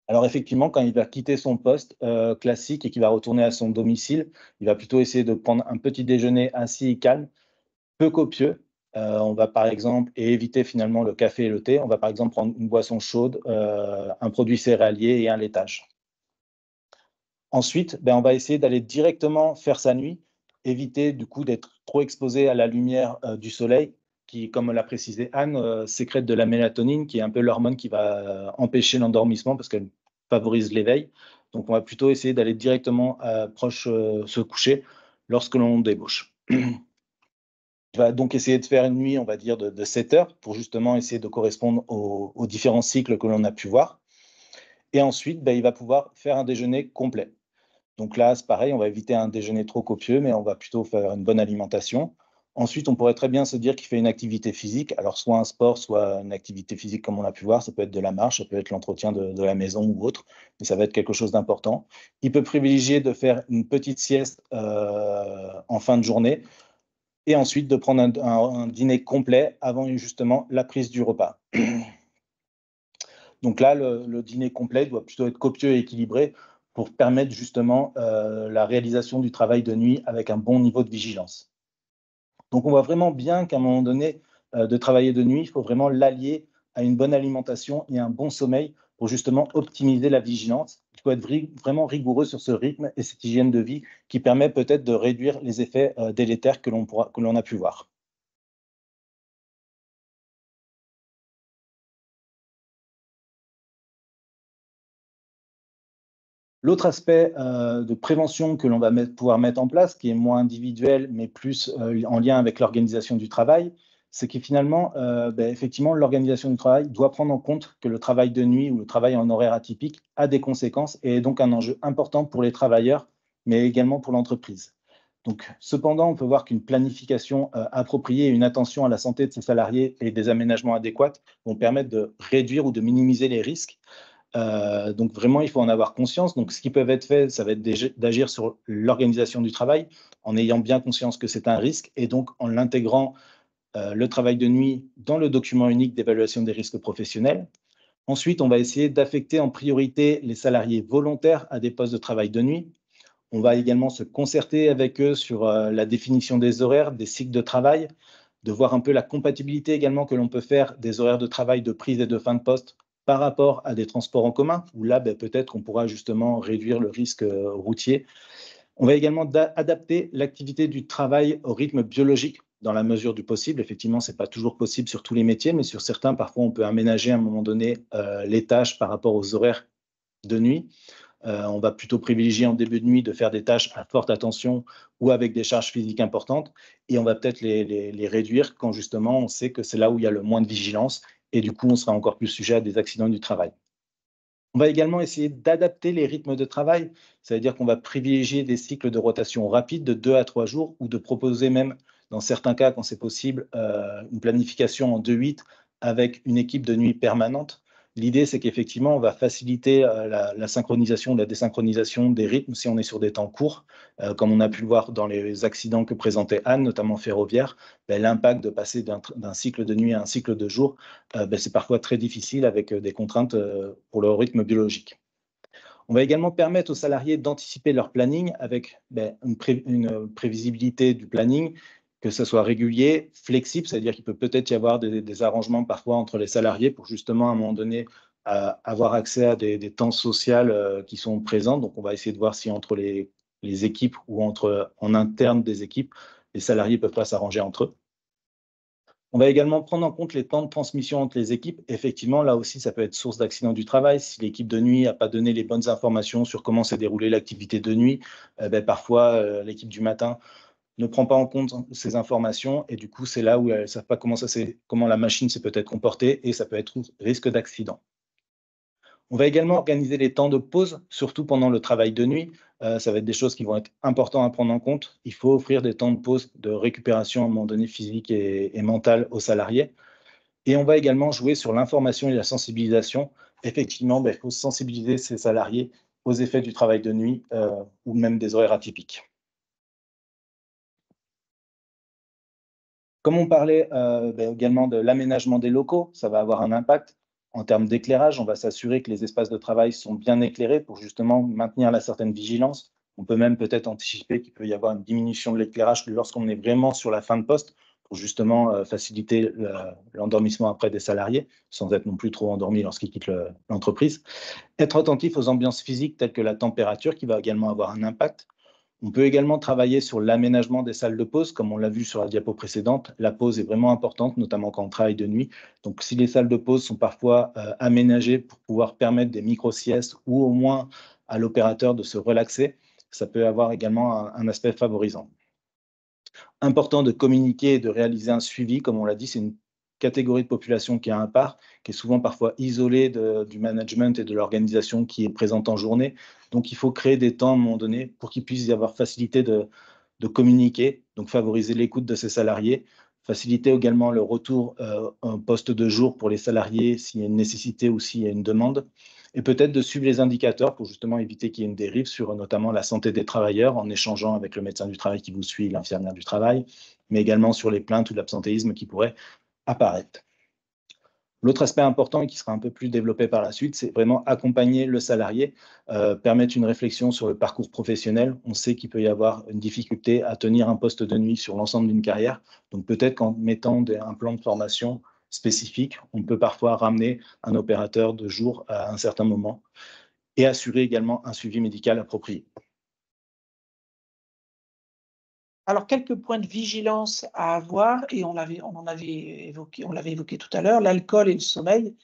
Alors effectivement, quand il va quitter son poste classique et qu'il va retourner à son domicile, il va plutôt essayer de prendre un petit déjeuner assis et calme, peu copieux. On va par exemple, et éviter finalement le café et le thé, on va par exemple prendre une boisson chaude, un produit céréalier et un laitage. Ensuite, on va essayer d'aller directement faire sa nuit, éviter du coup d'être trop exposé à la lumière du soleil, qui, comme l'a précisé Anne, sécrète de la mélatonine, qui est un peu l'hormone qui va empêcher l'endormissement parce qu'elle favorise l'éveil. Donc, on va plutôt essayer d'aller directement proche se coucher lorsque l'on débauche. Je vais donc essayer de faire une nuit, on va dire, de 7 heures pour justement essayer de correspondre aux différents cycles que l'on a pu voir. Et ensuite, il va pouvoir faire un déjeuner complet. Donc là, c'est pareil, on va éviter un déjeuner trop copieux, mais on va plutôt faire une bonne alimentation. Ensuite, on pourrait très bien se dire qu'il fait une activité physique, alors soit un sport, soit une activité physique comme on a pu voir, ça peut être de la marche, ça peut être l'entretien de la maison ou autre, mais ça va être quelque chose d'important. Il peut privilégier de faire une petite sieste en fin de journée, et ensuite de prendre un dîner complet avant justement la prise du repas. Donc là, le dîner complet doit plutôt être copieux et équilibré pour permettre justement la réalisation du travail de nuit avec un bon niveau de vigilance. Donc on voit vraiment bien qu'à un moment donné, de travailler de nuit, il faut vraiment l'allier à une bonne alimentation et un bon sommeil pour justement optimiser la vigilance. Il faut être vraiment rigoureux sur ce rythme et cette hygiène de vie qui permet peut-être de réduire les effets délétères que l'on a pu voir. L'autre aspect de prévention que l'on va pouvoir mettre en place, qui est moins individuel, mais plus en lien avec l'organisation du travail, c'est que finalement, effectivement, l'organisation du travail doit prendre en compte que le travail de nuit ou le travail en horaire atypique a des conséquences et est donc un enjeu important pour les travailleurs, mais également pour l'entreprise. Donc, cependant, on peut voir qu'une planification appropriée et une attention à la santé de ses salariés et des aménagements adéquats vont permettre de réduire ou de minimiser les risques. Donc vraiment, il faut en avoir conscience. Donc ce qui peut être fait, ça va être d'agir sur l'organisation du travail en ayant bien conscience que c'est un risque et donc en l'intégrant, le travail de nuit dans le document unique d'évaluation des risques professionnels. Ensuite, on va essayer d'affecter en priorité les salariés volontaires à des postes de travail de nuit. On va également se concerter avec eux sur la définition des horaires, des cycles de travail, de voir un peu la compatibilité également que l'on peut faire des horaires de travail de prise et de fin de poste par rapport à des transports en commun, où là, peut-être qu'on pourra justement réduire le risque routier. On va également adapter l'activité du travail au rythme biologique dans la mesure du possible. Effectivement, ce n'est pas toujours possible sur tous les métiers, mais sur certains, parfois, on peut aménager à un moment donné les tâches par rapport aux horaires de nuit. On va plutôt privilégier en début de nuit de faire des tâches à forte attention ou avec des charges physiques importantes et on va peut-être les réduire quand justement on sait que c'est là où il y a le moins de vigilance et du coup on sera encore plus sujet à des accidents du travail. On va également essayer d'adapter les rythmes de travail, ça veut dire qu'on va privilégier des cycles de rotation rapides de 2 à 3 jours ou de proposer même, dans certains cas quand c'est possible, une planification en 2-8 avec une équipe de nuit permanente. L'idée, c'est qu'effectivement, on va faciliter la synchronisation, la désynchronisation des rythmes si on est sur des temps courts, comme on a pu le voir dans les accidents que présentait Anne, notamment ferroviaire. L'impact de passer d'un cycle de nuit à un cycle de jour, c'est parfois très difficile avec des contraintes pour le rythme biologique. On va également permettre aux salariés d'anticiper leur planning avec une prévisibilité du planning, que ce soit régulier, flexible, c'est-à-dire qu'il peut peut-être y avoir des arrangements parfois entre les salariés pour justement à un moment donné avoir accès à des temps sociaux qui sont présents. Donc on va essayer de voir si entre les équipes ou en interne des équipes, les salariés ne peuvent pas s'arranger entre eux. On va également prendre en compte les temps de transmission entre les équipes. Effectivement, là aussi, ça peut être source d'accident du travail. Si l'équipe de nuit n'a pas donné les bonnes informations sur comment s'est déroulée l'activité de nuit, parfois l'équipe du matin ne prend pas en compte ces informations et du coup, c'est là où elles ne savent pas comment la machine s'est peut-être comportée et ça peut être risque d'accident. On va également organiser les temps de pause, surtout pendant le travail de nuit. Ça va être des choses qui vont être importantes à prendre en compte. Il faut offrir des temps de pause de récupération à un moment donné physique et mentale aux salariés. Et on va également jouer sur l'information et la sensibilisation. Effectivement, il faut sensibiliser ces salariés aux effets du travail de nuit ou même des horaires atypiques. Comme on parlait également de l'aménagement des locaux, ça va avoir un impact. En termes d'éclairage, on va s'assurer que les espaces de travail sont bien éclairés pour justement maintenir la certaine vigilance. On peut même peut-être anticiper qu'il peut y avoir une diminution de l'éclairage lorsqu'on est vraiment sur la fin de poste pour justement faciliter l'endormissement après des salariés, sans être non plus trop endormis lorsqu'ils quittent l'entreprise. Être attentif aux ambiances physiques telles que la température qui va également avoir un impact. On peut également travailler sur l'aménagement des salles de pause, comme on l'a vu sur la diapo précédente. La pause est vraiment importante, notamment quand on travaille de nuit. Donc, si les salles de pause sont parfois aménagées pour pouvoir permettre des micro-siestes ou au moins à l'opérateur de se relaxer, ça peut avoir également un aspect favorisant. Important de communiquer et de réaliser un suivi, comme on l'a dit, c'est une catégorie de population qui a un part, qui est souvent parfois isolée du management et de l'organisation qui est présente en journée. Donc, il faut créer des temps à un moment donné pour qu'il puisse y avoir facilité de communiquer, donc favoriser l'écoute de ses salariés, faciliter également le retour en poste de jour pour les salariés s'il y a une nécessité ou s'il y a une demande, et peut-être de suivre les indicateurs pour justement éviter qu'il y ait une dérive sur notamment la santé des travailleurs en échangeant avec le médecin du travail qui vous suit, l'infirmière du travail, mais également sur les plaintes ou l'absentéisme qui pourraient apparaître. L'autre aspect important et qui sera un peu plus développé par la suite, c'est vraiment accompagner le salarié, permettre une réflexion sur le parcours professionnel. On sait qu'il peut y avoir une difficulté à tenir un poste de nuit sur l'ensemble d'une carrière. Donc peut-être qu'en mettant un plan de formation spécifique, on peut parfois ramener un opérateur de jour à un certain moment et assurer également un suivi médical approprié. Alors, quelques points de vigilance à avoir, et on l'avait évoqué tout à l'heure, l'alcool et le sommeil.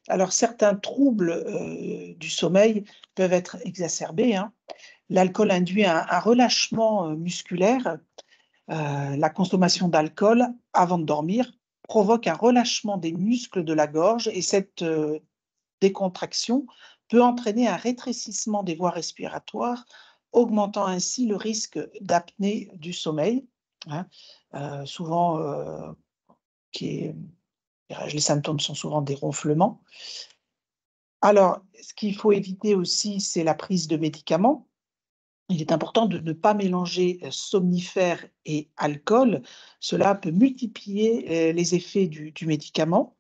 Alors, certains troubles du sommeil peuvent être exacerbés, hein. L'alcool induit un relâchement musculaire. La consommation d'alcool avant de dormir provoque un relâchement des muscles de la gorge et cette décontraction peut entraîner un rétrécissement des voies respiratoires, augmentant ainsi le risque d'apnée du sommeil, hein, souvent, les symptômes sont souvent des ronflements. Alors, ce qu'il faut éviter aussi, c'est la prise de médicaments. Il est important de ne pas mélanger somnifères et alcool. Cela peut multiplier les effets du médicament.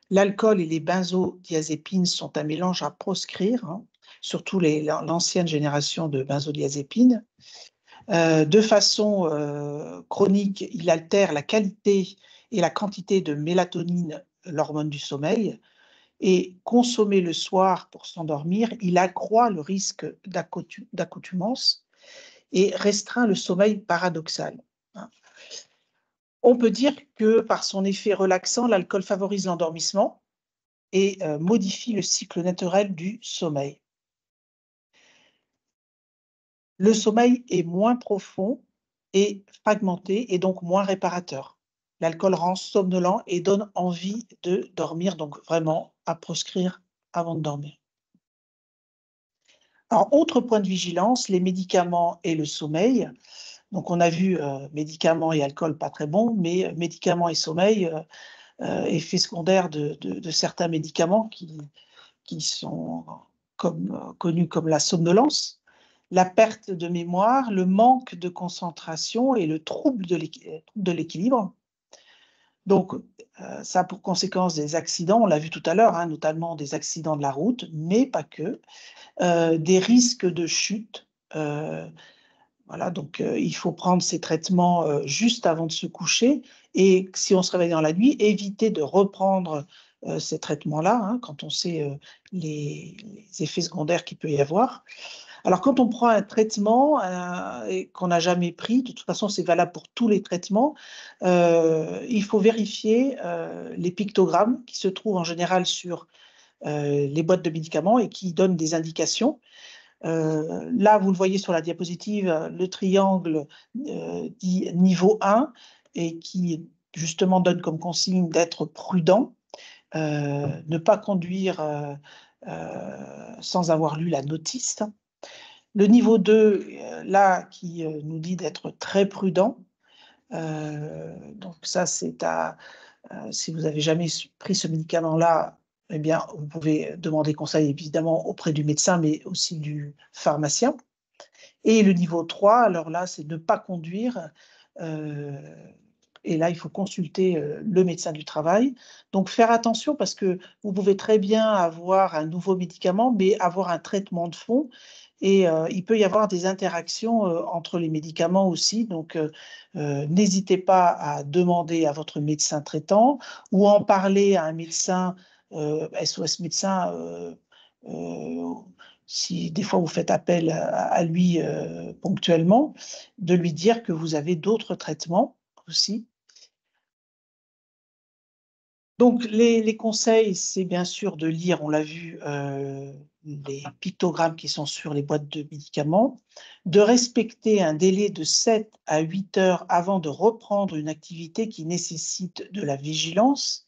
L'alcool et les benzodiazépines sont un mélange à proscrire, hein, surtout l'ancienne génération de benzodiazépines. De façon chronique, il altère la qualité et la quantité de mélatonine, l'hormone du sommeil, et consommer le soir pour s'endormir, il accroît le risque d'accoutumance et restreint le sommeil paradoxal. On peut dire que par son effet relaxant, l'alcool favorise l'endormissement et modifie le cycle naturel du sommeil. Le sommeil est moins profond et fragmenté et donc moins réparateur. L'alcool rend somnolent et donne envie de dormir, donc vraiment à proscrire avant de dormir. Alors, autre point de vigilance, les médicaments et le sommeil. Donc, on a vu médicaments et alcool, pas très bon, mais médicaments et sommeil, effets secondaires de certains médicaments qui sont connus comme la somnolence, la perte de mémoire, le manque de concentration et le trouble de l'équilibre. Donc, ça a pour conséquence des accidents, on l'a vu tout à l'heure, hein, notamment des accidents de la route, mais pas que, des risques de chute. Voilà, donc il faut prendre ces traitements juste avant de se coucher et si on se réveille dans la nuit, éviter de reprendre ces traitements-là, hein, quand on sait les effets secondaires qu'il peut y avoir. Alors, quand on prend un traitement et qu'on n'a jamais pris, de toute façon, c'est valable pour tous les traitements, il faut vérifier les pictogrammes qui se trouvent en général sur les boîtes de médicaments et qui donnent des indications. Là, vous le voyez sur la diapositive, le triangle dit niveau 1 et qui justement donne comme consigne d'être prudent, ne pas conduire sans avoir lu la notice. Le niveau 2, là, qui nous dit d'être très prudent. Donc ça, c'est à... si vous n'avez jamais pris ce médicament-là, eh bien, vous pouvez demander conseil évidemment auprès du médecin, mais aussi du pharmacien. Et le niveau 3, alors là, c'est ne pas conduire. Et là, il faut consulter le médecin du travail. Donc, faire attention parce que vous pouvez très bien avoir un nouveau médicament, mais avoir un traitement de fond. Et il peut y avoir des interactions entre les médicaments aussi. Donc, n'hésitez pas à demander à votre médecin traitant ou en parler à un médecin, SOS médecin, si des fois vous faites appel à lui ponctuellement, de lui dire que vous avez d'autres traitements aussi. Donc, les conseils, c'est bien sûr de lire, on l'a vu, les pictogrammes qui sont sur les boîtes de médicaments, de respecter un délai de 7 à 8 heures avant de reprendre une activité qui nécessite de la vigilance,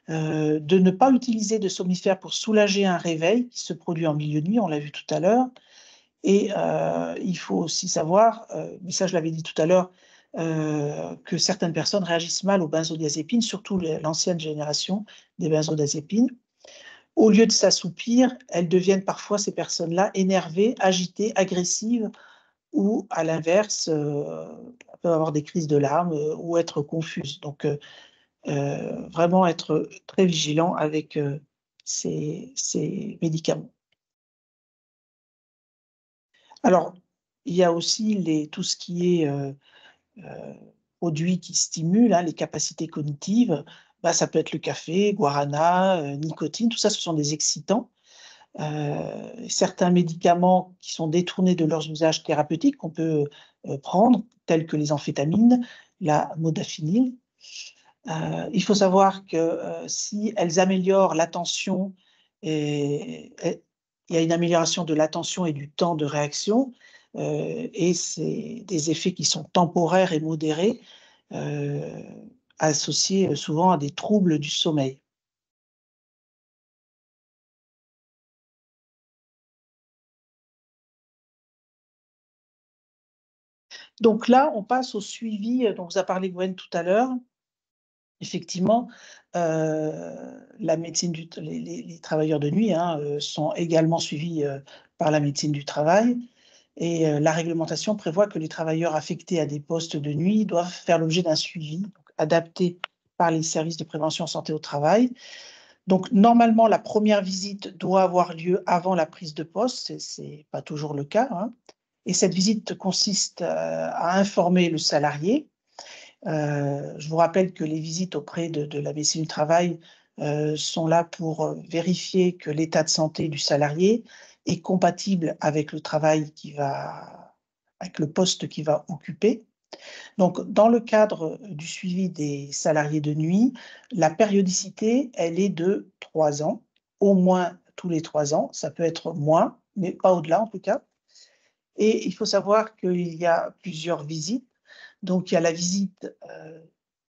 de ne pas utiliser de somnifères pour soulager un réveil qui se produit en milieu de nuit, on l'a vu tout à l'heure. Et il faut aussi savoir, mais ça je l'avais dit tout à l'heure, que certaines personnes réagissent mal aux benzodiazépines, surtout l'ancienne génération des benzodiazépines. Au lieu de s'assoupir, elles deviennent parfois, ces personnes-là, énervées, agitées, agressives, ou à l'inverse, peuvent avoir des crises de larmes ou être confuses. Donc, vraiment être très vigilant avec ces médicaments. Alors, il y a aussi tout ce qui est produits qui stimulent les capacités cognitives. Bah, ça peut être le café, guarana, nicotine, tout ça, ce sont des excitants. Certains médicaments qui sont détournés de leurs usages thérapeutiques qu'on peut prendre, tels que les amphétamines, la modafinil. Il faut savoir que si elles améliorent l'attention, il y a une amélioration de l'attention et du temps de réaction, et c'est des effets qui sont temporaires et modérés, euh, associés souvent à des troubles du sommeil. Donc là, on passe au suivi dont vous a parlé Gwen tout à l'heure. Effectivement, la médecine les travailleurs de nuit sont également suivis par la médecine du travail. Et la réglementation prévoit que les travailleurs affectés à des postes de nuit doivent faire l'objet d'un suivi donc, adapté par les services de prévention santé au travail. Donc, normalement, la première visite doit avoir lieu avant la prise de poste, ce n'est pas toujours le cas. Et cette visite consiste à informer le salarié. Je vous rappelle que les visites auprès de la médecine du travail sont là pour vérifier que l'état de santé du salarié est compatible avec le travail avec le poste qu'il va occuper. Donc, dans le cadre du suivi des salariés de nuit, la périodicité, elle est de 3 ans, au moins tous les 3 ans. Ça peut être moins, mais pas au-delà en tout cas. Et il faut savoir qu'il y a plusieurs visites. Donc, il y a la visite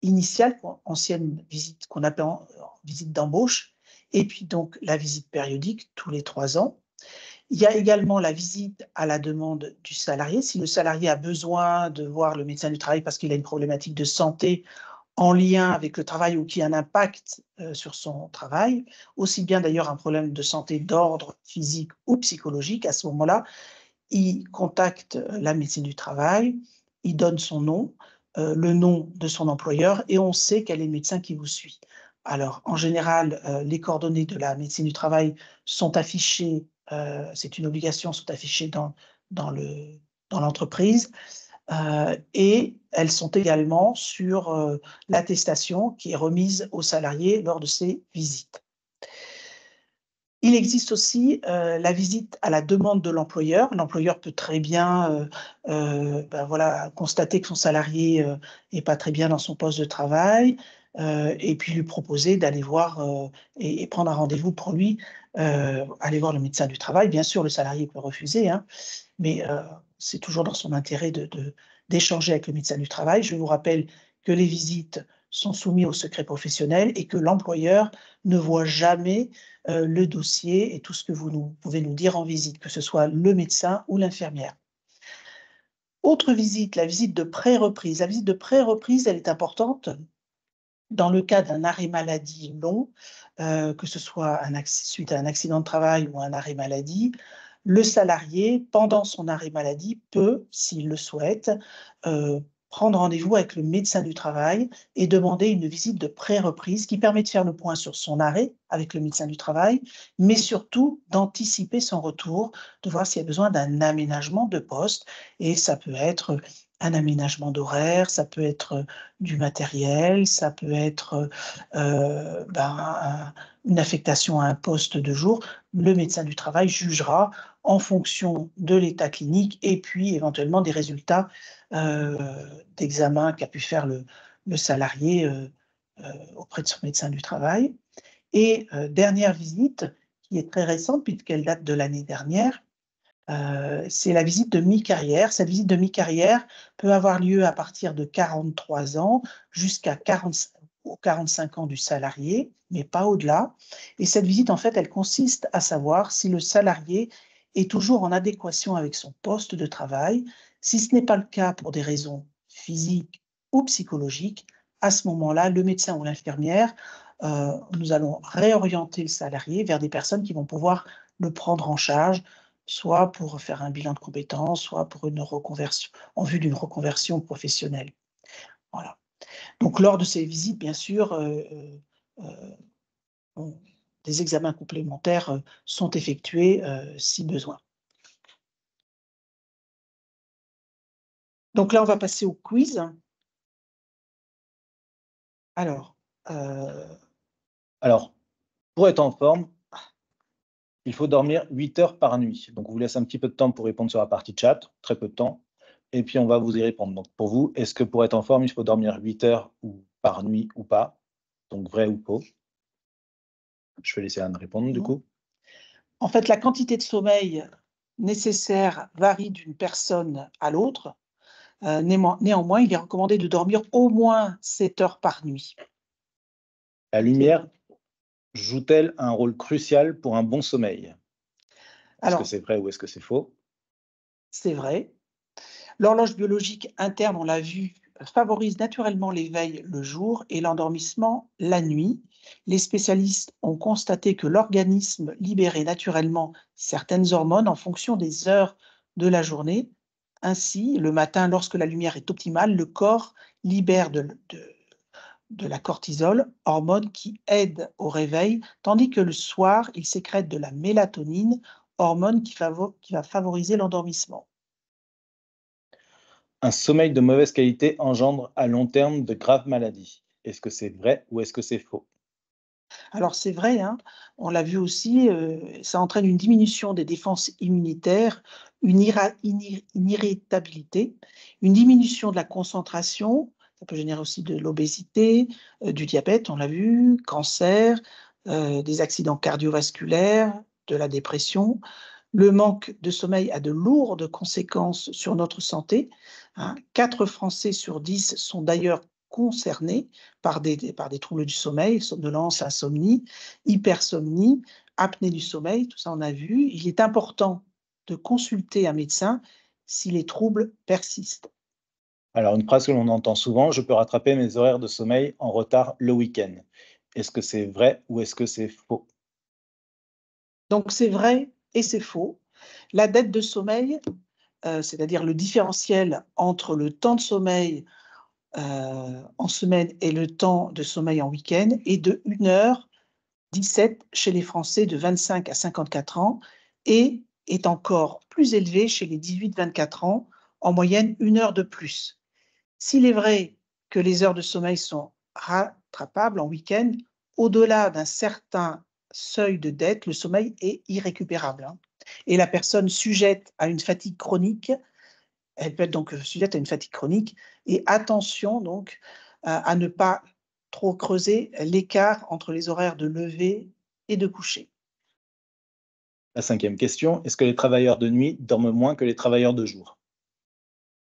initiale, ancienne visite qu'on appelle visite d'embauche, et puis donc la visite périodique tous les 3 ans. Il y a également la visite à la demande du salarié. Si le salarié a besoin de voir le médecin du travail parce qu'il a une problématique de santé en lien avec le travail ou qui a un impact sur son travail, aussi bien d'ailleurs un problème de santé d'ordre physique ou psychologique, à ce moment-là, il contacte la médecine du travail, il donne son nom, le nom de son employeur et on sait quel est le médecin qui vous suit. Alors, en général, les coordonnées de la médecine du travail sont affichées, c'est une obligation, sont affichées dans l'entreprise et elles sont également sur l'attestation qui est remise aux salariés lors de ces visites. Il existe aussi la visite à la demande de l'employeur. L'employeur peut très bien constater que son salarié n'est pas très bien dans son poste de travail, et puis lui proposer d'aller voir et prendre un rendez-vous pour lui, aller voir le médecin du travail. Bien sûr, le salarié peut refuser, hein, mais c'est toujours dans son intérêt d'échanger avec le médecin du travail. Je vous rappelle que les visites sont soumises au secret professionnel et que l'employeur ne voit jamais le dossier et tout ce que vous pouvez nous dire en visite, que ce soit le médecin ou l'infirmière. Autre visite, la visite de pré-reprise. La visite de pré-reprise, elle est importante dans le cas d'un arrêt maladie long, que ce soit suite à un accident de travail ou un arrêt maladie. Le salarié, pendant son arrêt maladie, peut, s'il le souhaite, prendre rendez-vous avec le médecin du travail et demander une visite de pré-reprise qui permet de faire le point sur son arrêt avec le médecin du travail, mais surtout d'anticiper son retour, de voir s'il y a besoin d'un aménagement de poste. Et ça peut être un aménagement d'horaire, ça peut être du matériel, ça peut être une affectation à un poste de jour. Le médecin du travail jugera en fonction de l'état clinique et puis éventuellement des résultats d'examen qu'a pu faire le salarié auprès de son médecin du travail. Et dernière visite, qui est très récente puisqu'elle date de l'année dernière, c'est la visite de mi-carrière. Cette visite de mi-carrière peut avoir lieu à partir de 43 ans jusqu'à 45 ans du salarié, mais pas au-delà. Et cette visite, en fait, elle consiste à savoir si le salarié est toujours en adéquation avec son poste de travail. Si ce n'est pas le cas pour des raisons physiques ou psychologiques, à ce moment-là, le médecin ou l'infirmière, nous allons réorienter le salarié vers des personnes qui vont pouvoir le prendre en charge, soit pour faire un bilan de compétences, soit pour une reconversion, en vue d'une reconversion professionnelle. Voilà. Donc, lors de ces visites, bien sûr, des examens complémentaires sont effectués si besoin. Donc là, on va passer au quiz. Alors, pour être en forme, il faut dormir 8 heures par nuit. Donc, on vous laisse un petit peu de temps pour répondre sur la partie chat, très peu de temps, et puis on va vous y répondre. Donc, pour vous, est-ce que pour être en forme, il faut dormir 8 heures par nuit ou pas? Donc, vrai ou faux? Je vais laisser Anne répondre, du coup. En fait, la quantité de sommeil nécessaire varie d'une personne à l'autre. Néanmoins, il est recommandé de dormir au moins 7 heures par nuit. La lumière joue-t-elle un rôle crucial pour un bon sommeil? Est-ce que Alors, c'est vrai ou est-ce que c'est faux? c'est vrai. L'horloge biologique interne, on l'a vu, favorise naturellement l'éveil le jour et l'endormissement la nuit. Les spécialistes ont constaté que l'organisme libérait naturellement certaines hormones en fonction des heures de la journée. Ainsi, le matin, lorsque la lumière est optimale, le corps libère de la cortisol, hormone qui aide au réveil, tandis que le soir, il sécrète de la mélatonine, hormone qui va favoriser l'endormissement. Un sommeil de mauvaise qualité engendre à long terme de graves maladies. Est-ce que c'est vrai ou est-ce que c'est faux? Alors c'est vrai, hein, on l'a vu aussi, ça entraîne une diminution des défenses immunitaires, une irritabilité, une diminution de la concentration, ça peut générer aussi de l'obésité, du diabète, on l'a vu, cancer, des accidents cardiovasculaires, de la dépression. Le manque de sommeil a de lourdes conséquences sur notre santé, hein. 4 Français sur 10 sont d'ailleurs concernés par des troubles du sommeil, somnolence, insomnie, hypersomnie, apnée du sommeil, tout ça on a vu. Il est important de consulter un médecin si les troubles persistent. Alors, une phrase que l'on entend souvent, je peux rattraper mes horaires de sommeil en retard le week-end. Est-ce que c'est vrai ou est-ce que c'est faux? Donc c'est vrai et c'est faux. La dette de sommeil, c'est-à-dire le différentiel entre le temps de sommeil en semaine et le temps de sommeil en week-end est de 1h17 chez les Français de 25 à 54 ans et est encore plus élevé chez les 18-24 ans, en moyenne 1 heure de plus. S'il est vrai que les heures de sommeil sont rattrapables en week-end, au-delà d'un certain seuil de dette, le sommeil est irrécupérable, hein. Et la personne sujette à une fatigue chronique, elle peut être donc sujette à une fatigue chronique et attention donc à ne pas trop creuser l'écart entre les horaires de lever et de coucher. La 5e question, est-ce que les travailleurs de nuit dorment moins que les travailleurs de jour?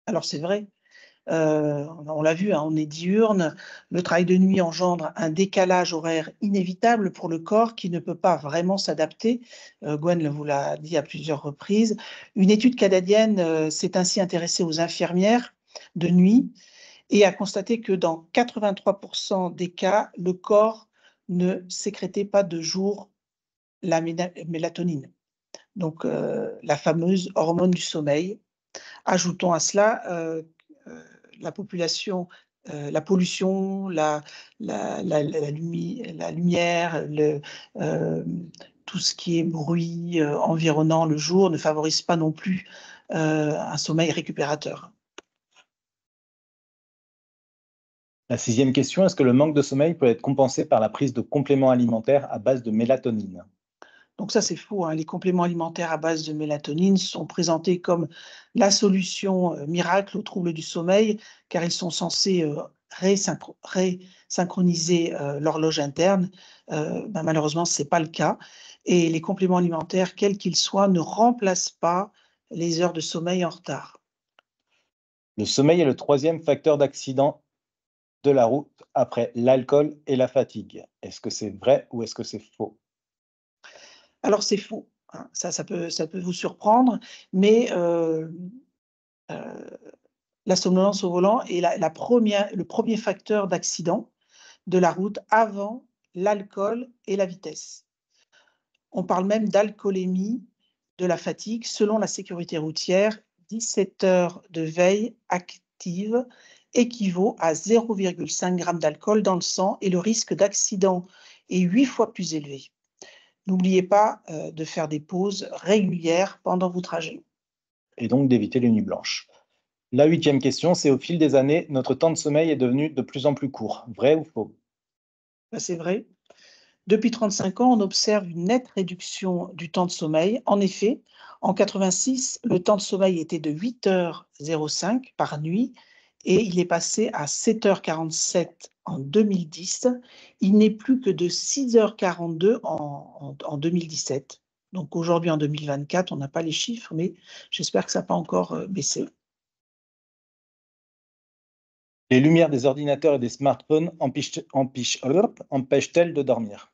Alors c'est vrai, on l'a vu, hein, on est diurne, le travail de nuit engendre un décalage horaire inévitable pour le corps qui ne peut pas vraiment s'adapter. Gwen vous l'a dit à plusieurs reprises. Une étude canadienne s'est ainsi intéressée aux infirmières de nuit et a constaté que dans 83% des cas, le corps ne sécrétait pas de jour la mélatonine, donc la fameuse hormone du sommeil. Ajoutons à cela la population, la pollution, la lumière, tout ce qui est bruit environnant le jour ne favorise pas non plus un sommeil récupérateur. La 6e question, est-ce que le manque de sommeil peut être compensé par la prise de compléments alimentaires à base de mélatonine? Donc ça, c'est faux, hein. Les compléments alimentaires à base de mélatonine sont présentés comme la solution miracle aux troubles du sommeil, car ils sont censés résynchroniser l'horloge interne. Malheureusement, ce n'est pas le cas. Et les compléments alimentaires, quels qu'ils soient, ne remplacent pas les heures de sommeil en retard. Le sommeil est le 3e facteur d'accident de la route après l'alcool et la fatigue. Est-ce que c'est vrai ou est-ce que c'est faux? Alors c'est faux, hein. Ça peut vous surprendre, mais la somnolence au volant est le premier facteur d'accident de la route avant l'alcool et la vitesse. On parle même d'alcoolémie de la fatigue. Selon la sécurité routière, 17 heures de veille active équivaut à 0,5 g d'alcool dans le sang et le risque d'accident est 8 fois plus élevé. N'oubliez pas de faire des pauses régulières pendant vos trajets. Et donc d'éviter les nuits blanches. La 8e question, c'est au fil des années, notre temps de sommeil est devenu de plus en plus court. Vrai ou faux? C'est vrai. Depuis 35 ans, on observe une nette réduction du temps de sommeil. En effet, en 86, le temps de sommeil était de 8h05 par nuit et il est passé à 7h47 en 2010. Il n'est plus que de 6h42 en 2017. Donc aujourd'hui, en 2024, on n'a pas les chiffres, mais j'espère que ça n'a pas encore baissé. Les lumières des ordinateurs et des smartphones empêchent-elles de dormir?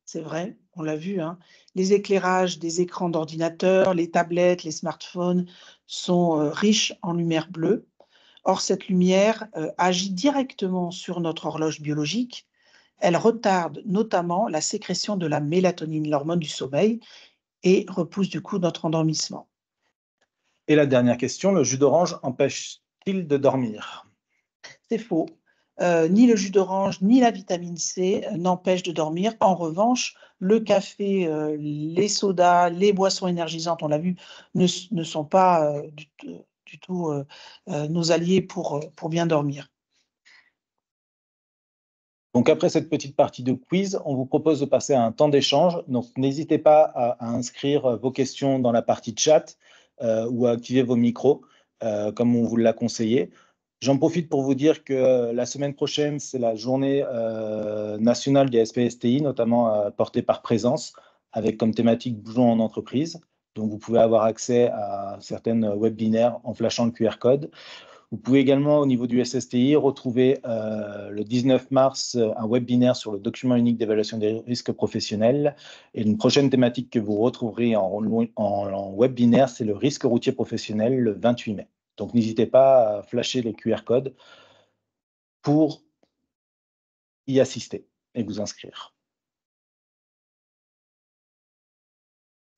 C'est vrai, on l'a vu, hein. Les éclairages des écrans d'ordinateur, les tablettes, les smartphones sont riches en lumière bleue. Or, cette lumière agit directement sur notre horloge biologique. Elle retarde notamment la sécrétion de la mélatonine, l'hormone du sommeil, et repousse du coup notre endormissement. Et la dernière question, le jus d'orange empêche-t-il de dormir? C'est faux. Ni le jus d'orange, ni la vitamine C n'empêchent de dormir. En revanche, le café, les sodas, les boissons énergisantes, on l'a vu, ne sont pas du tout nos alliés pour bien dormir. Donc après cette petite partie de quiz, on vous propose de passer à un temps d'échange. Donc n'hésitez pas à inscrire vos questions dans la partie chat ou à activer vos micros, comme on vous l'a conseillé. J'en profite pour vous dire que la semaine prochaine, c'est la journée nationale des SPSTI, notamment portée par Présence, avec comme thématique Bougeons en entreprise. Donc vous pouvez avoir accès à certaines webinaires en flashant le QR code. Vous pouvez également, au niveau du SSTI, retrouver le 19 mars un webinaire sur le document unique d'évaluation des risques professionnels. Et une prochaine thématique que vous retrouverez en webinaire, c'est le risque routier professionnel le 28 mai. Donc n'hésitez pas à flasher les QR codes pour y assister et vous inscrire.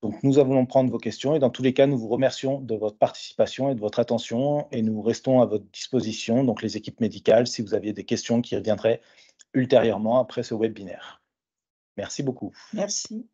Donc nous allons prendre vos questions et dans tous les cas, nous vous remercions de votre participation et de votre attention et nous restons à votre disposition, donc les équipes médicales, si vous aviez des questions qui reviendraient ultérieurement après ce webinaire. Merci beaucoup. Merci.